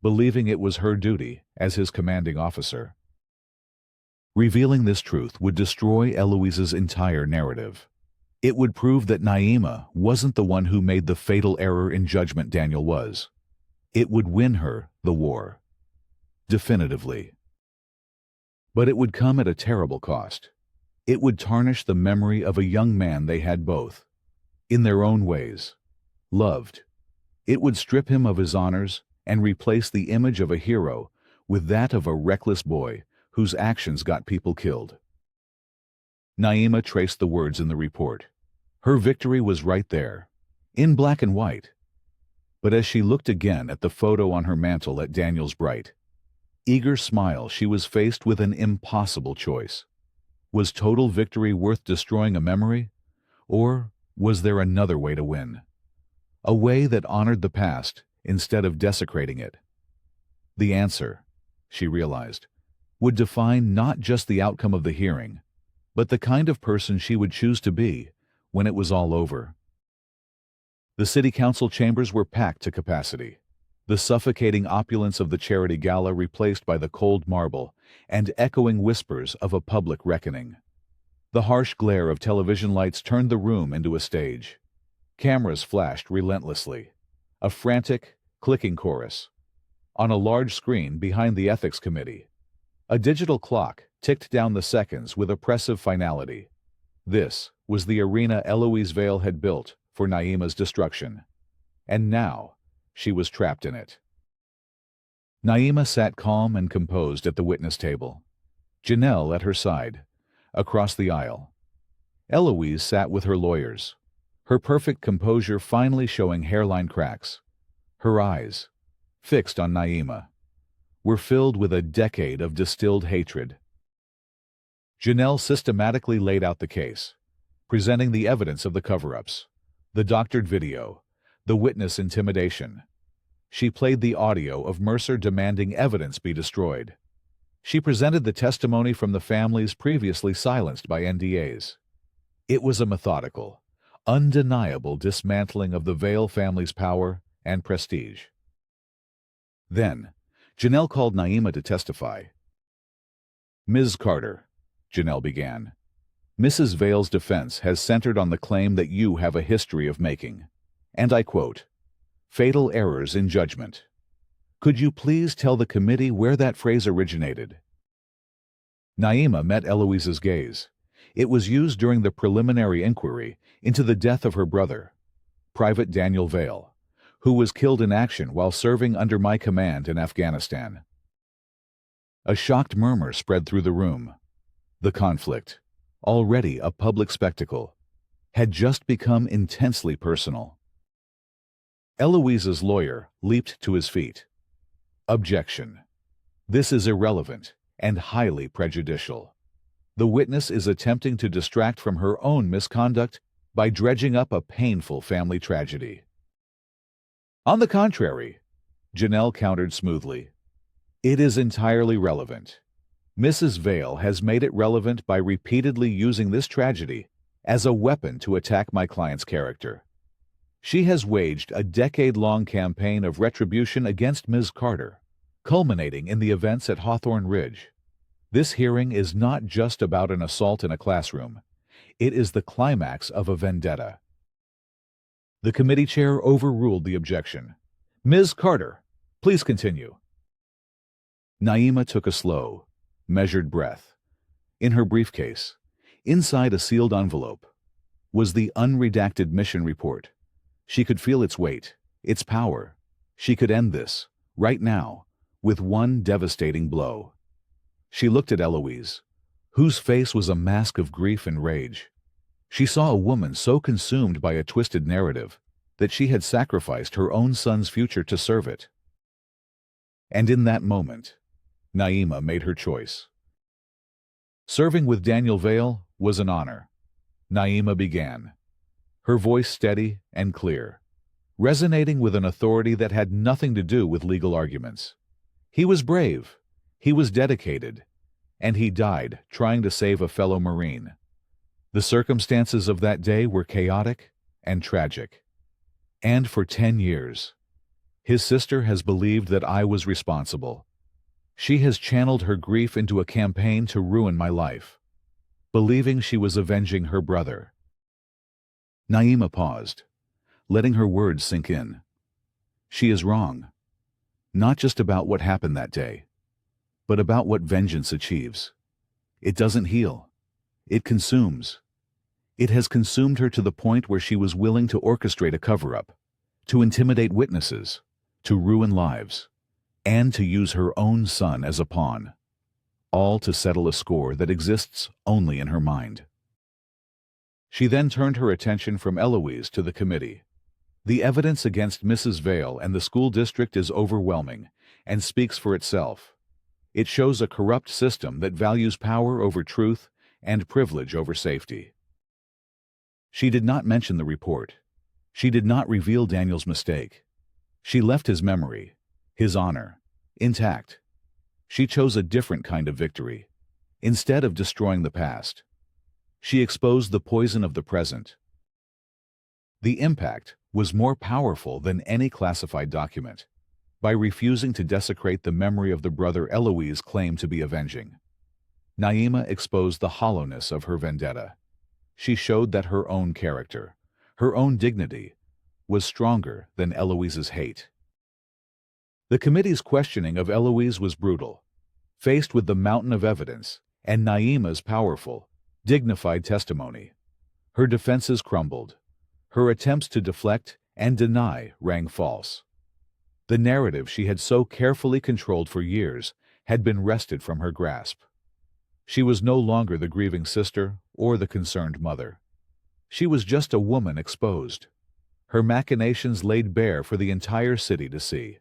believing it was her duty as his commanding officer. Revealing this truth would destroy Eloise's entire narrative. It would prove that Naima wasn't the one who made the fatal error in judgment Daniel was. It would win her the war. Definitively. But it would come at a terrible cost. It would tarnish the memory of a young man they had both, in their own ways, loved. It would strip him of his honors and replace the image of a hero with that of a reckless boy whose actions got people killed. Naima traced the words in the report. Her victory was right there, in black and white. But as she looked again at the photo on her mantle at Daniel's bright, eager smile, she was faced with an impossible choice. Was total victory worth destroying a memory? Or was there another way to win? A way that honored the past instead of desecrating it? The answer, she realized, would define not just the outcome of the hearing, but the kind of person she would choose to be when it was all over. The city council chambers were packed to capacity, the suffocating opulence of the charity gala replaced by the cold marble and echoing whispers of a public reckoning. The harsh glare of television lights turned the room into a stage. Cameras flashed relentlessly, a frantic, clicking chorus. On a large screen behind the ethics committee, a digital clock ticked down the seconds with oppressive finality. This was the arena Eloise Vale had built for Naima's destruction. And now, she was trapped in it. Naima sat calm and composed at the witness table, Janelle at her side, across the aisle. Eloise sat with her lawyers, her perfect composure finally showing hairline cracks. Her eyes, fixed on Naima, were filled with a decade of distilled hatred. Janelle systematically laid out the case, presenting the evidence of the cover-ups, the doctored video, the witness intimidation. She played the audio of Mercer demanding evidence be destroyed. She presented the testimony from the families previously silenced by NDAs. It was a methodical, undeniable dismantling of the Vale family's power and prestige. Then, Janelle called Naima to testify. Ms. Carter, Janelle began, Mrs. Vale's defense has centered on the claim that you have a history of making, and I quote, fatal errors in judgment. Could you please tell the committee where that phrase originated? Naima met Eloise's gaze. It was used during the preliminary inquiry into the death of her brother, Private Daniel Vale, who was killed in action while serving under my command in Afghanistan. A shocked murmur spread through the room. The conflict, already a public spectacle, had just become intensely personal. Eloise's lawyer leaped to his feet. Objection. This is irrelevant and highly prejudicial. The witness is attempting to distract from her own misconduct by dredging up a painful family tragedy. On the contrary, Janelle countered smoothly, it is entirely relevant. Mrs. Vale has made it relevant by repeatedly using this tragedy as a weapon to attack my client's character. She has waged a decade-long campaign of retribution against Ms. Carter, culminating in the events at Hawthorne Ridge. This hearing is not just about an assault in a classroom. It is the climax of a vendetta. The committee chair overruled the objection. Ms. Carter, please continue. Naima took a slow, measured breath. In her briefcase, inside a sealed envelope, was the unredacted mission report. She could feel its weight, its power. She could end this, right now, with one devastating blow. She looked at Eloise, whose face was a mask of grief and rage. She saw a woman so consumed by a twisted narrative that she had sacrificed her own son's future to serve it. And in that moment, Naima made her choice. Serving with Daniel Vale was an honor. Naima began, her voice steady and clear, resonating with an authority that had nothing to do with legal arguments. He was brave, he was dedicated, and he died trying to save a fellow Marine. The circumstances of that day were chaotic and tragic. And for 10 years, his sister has believed that I was responsible. She has channeled her grief into a campaign to ruin my life, believing she was avenging her brother. Naima paused, letting her words sink in. She is wrong, not just about what happened that day, but about what vengeance achieves. It doesn't heal. It consumes. It has consumed her to the point where she was willing to orchestrate a cover-up, to intimidate witnesses, to ruin lives, and to use her own son as a pawn, all to settle a score that exists only in her mind. She then turned her attention from Eloise to the committee. The evidence against Mrs. Vale and the school district is overwhelming and speaks for itself. It shows a corrupt system that values power over truth and privilege over safety. She did not mention the report. She did not reveal Daniel's mistake. She left his memory, his honor, intact. She chose a different kind of victory. Instead of destroying the past, she exposed the poison of the present. The impact was more powerful than any classified document. By refusing to desecrate the memory of the brother Eloise claimed to be avenging, Naima exposed the hollowness of her vendetta. She showed that her own character, her own dignity, was stronger than Eloise's hate. The committee's questioning of Eloise was brutal. Faced with the mountain of evidence and Naima's powerful, dignified testimony, her defenses crumbled. Her attempts to deflect and deny rang false. The narrative she had so carefully controlled for years had been wrested from her grasp. She was no longer the grieving sister or the concerned mother. She was just a woman exposed, her machinations laid bare for the entire city to see.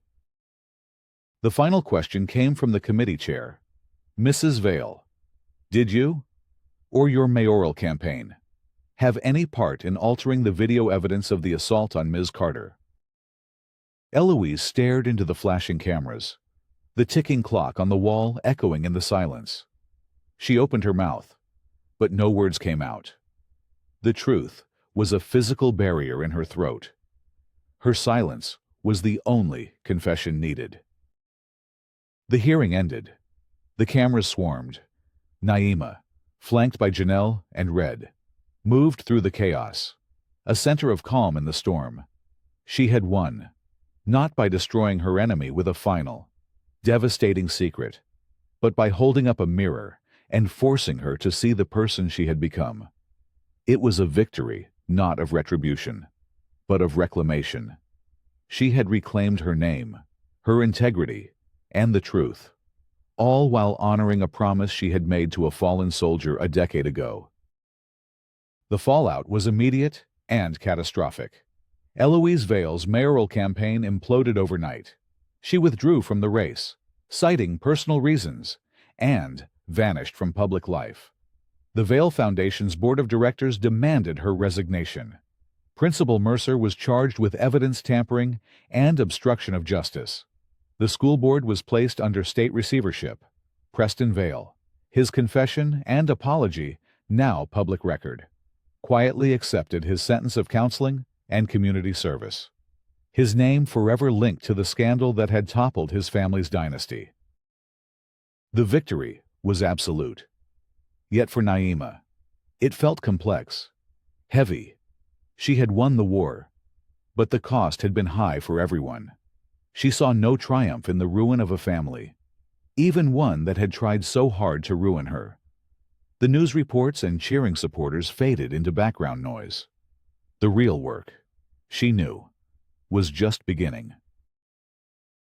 The final question came from the committee chair. Mrs. Vale, did you, or your mayoral campaign, have any part in altering the video evidence of the assault on Ms. Carter? Eloise stared into the flashing cameras, the ticking clock on the wall echoing in the silence. She opened her mouth, but no words came out. The truth was a physical barrier in her throat. Her silence was the only confession needed. The hearing ended. The cameras swarmed. Naima, flanked by Janelle and Red, moved through the chaos, a center of calm in the storm. She had won, not by destroying her enemy with a final, devastating secret, but by holding up a mirror and forcing her to see the person she had become. It was a victory, not of retribution, but of reclamation. She had reclaimed her name, her integrity, and the truth, all while honoring a promise she had made to a fallen soldier a decade ago. The fallout was immediate and catastrophic. Eloise Vale's mayoral campaign imploded overnight. She withdrew from the race, citing personal reasons, and vanished from public life. The Vale Foundation's board of directors demanded her resignation. Principal Mercer was charged with evidence tampering and obstruction of justice. The school board was placed under state receivership. Preston Vale, his confession and apology now public record, quietly accepted his sentence of counseling and community service. His name forever linked to the scandal that had toppled his family's dynasty. The victory was absolute. Yet for Naima, it felt complex, heavy. She had won the war, But the cost had been high for everyone. She saw no triumph in the ruin of a family, even one that had tried so hard to ruin her. The news reports and cheering supporters faded into background noise. The real work, she knew, was just beginning.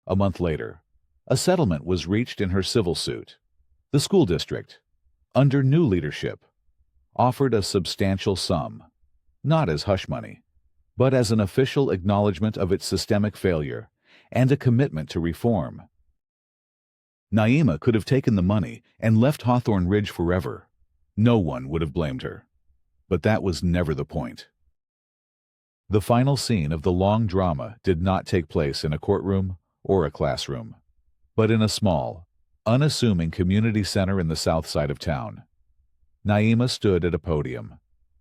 A month later, a settlement was reached in her civil suit. The school district, under new leadership, offered a substantial sum, not as hush money, but as an official acknowledgement of its systemic failure and a commitment to reform. Naima could have taken the money and left Hawthorne Ridge forever. No one would have blamed her. But that was never the point. The final scene of the long drama did not take place in a courtroom or a classroom, but in a small, unassuming community center in the south side of town. Naima stood at a podium,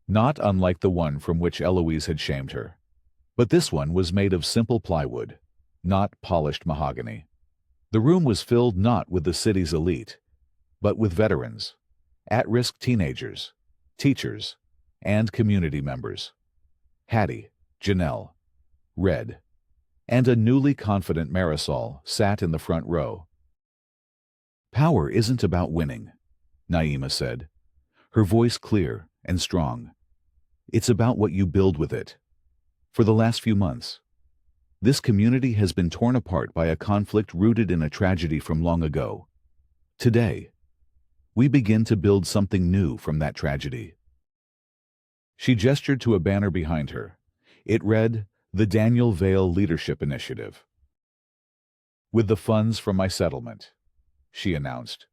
not unlike the one from which Eloise had shamed her. But this one was made of simple plywood, not polished mahogany. The room was filled not with the city's elite, but with veterans, at-risk teenagers, teachers, and community members. Hattie, Janelle, Red, and a newly confident Marisol sat in the front row. "Power isn't about winning," Naima said, her voice clear and strong. "It's about what you build with it." For the last few months, this community has been torn apart by a conflict rooted in a tragedy from long ago. Today, we begin to build something new from that tragedy. She gestured to a banner behind her. It read, "The Daniel Vale Leadership Initiative." "With the funds from my settlement," she announced,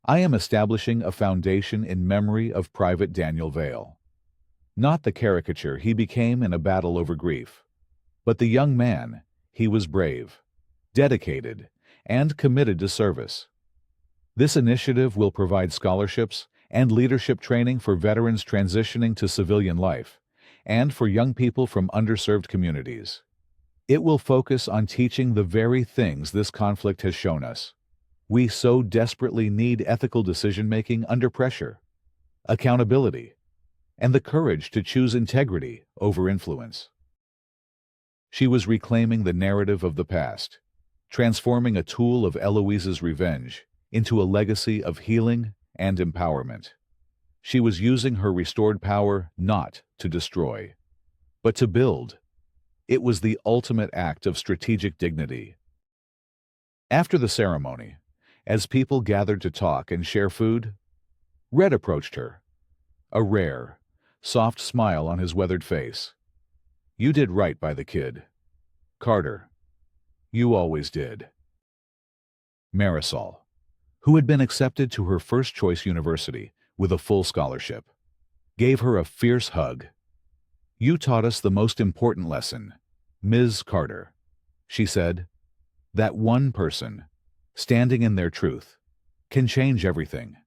"I am establishing a foundation in memory of Private Daniel Vale. Not the caricature he became in a battle over grief, but the young man. He was brave, dedicated, and committed to service. This initiative will provide scholarships and leadership training for veterans transitioning to civilian life, and for young people from underserved communities. It will focus on teaching the very things this conflict has shown us. We so desperately need ethical decision-making under pressure, accountability, and the courage to choose integrity over influence." She was reclaiming the narrative of the past, transforming a tool of Eloise's revenge into a legacy of healing and empowerment. She was using her restored power not to destroy, but to build. It was the ultimate act of strategic dignity. After the ceremony, as people gathered to talk and share food, Red approached her, a rare, soft smile on his weathered face. "You did right by the kid. Carter, you always did." Marisol, who had been accepted to her first-choice university with a full scholarship, gave her a fierce hug. "You taught us the most important lesson, Ms. Carter," she said. "That one person, standing in their truth, can change everything."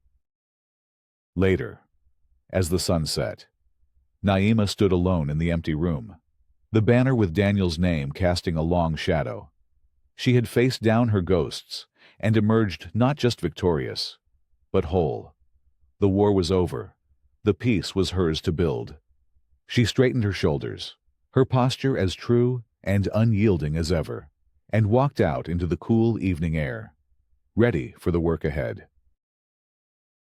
Later, as the sun set, Naima stood alone in the empty room, the banner with Daniel's name casting a long shadow. She had faced down her ghosts and emerged not just victorious, but whole. The war was over. The peace was hers to build. She straightened her shoulders, her posture as true and unyielding as ever, and walked out into the cool evening air, ready for the work ahead.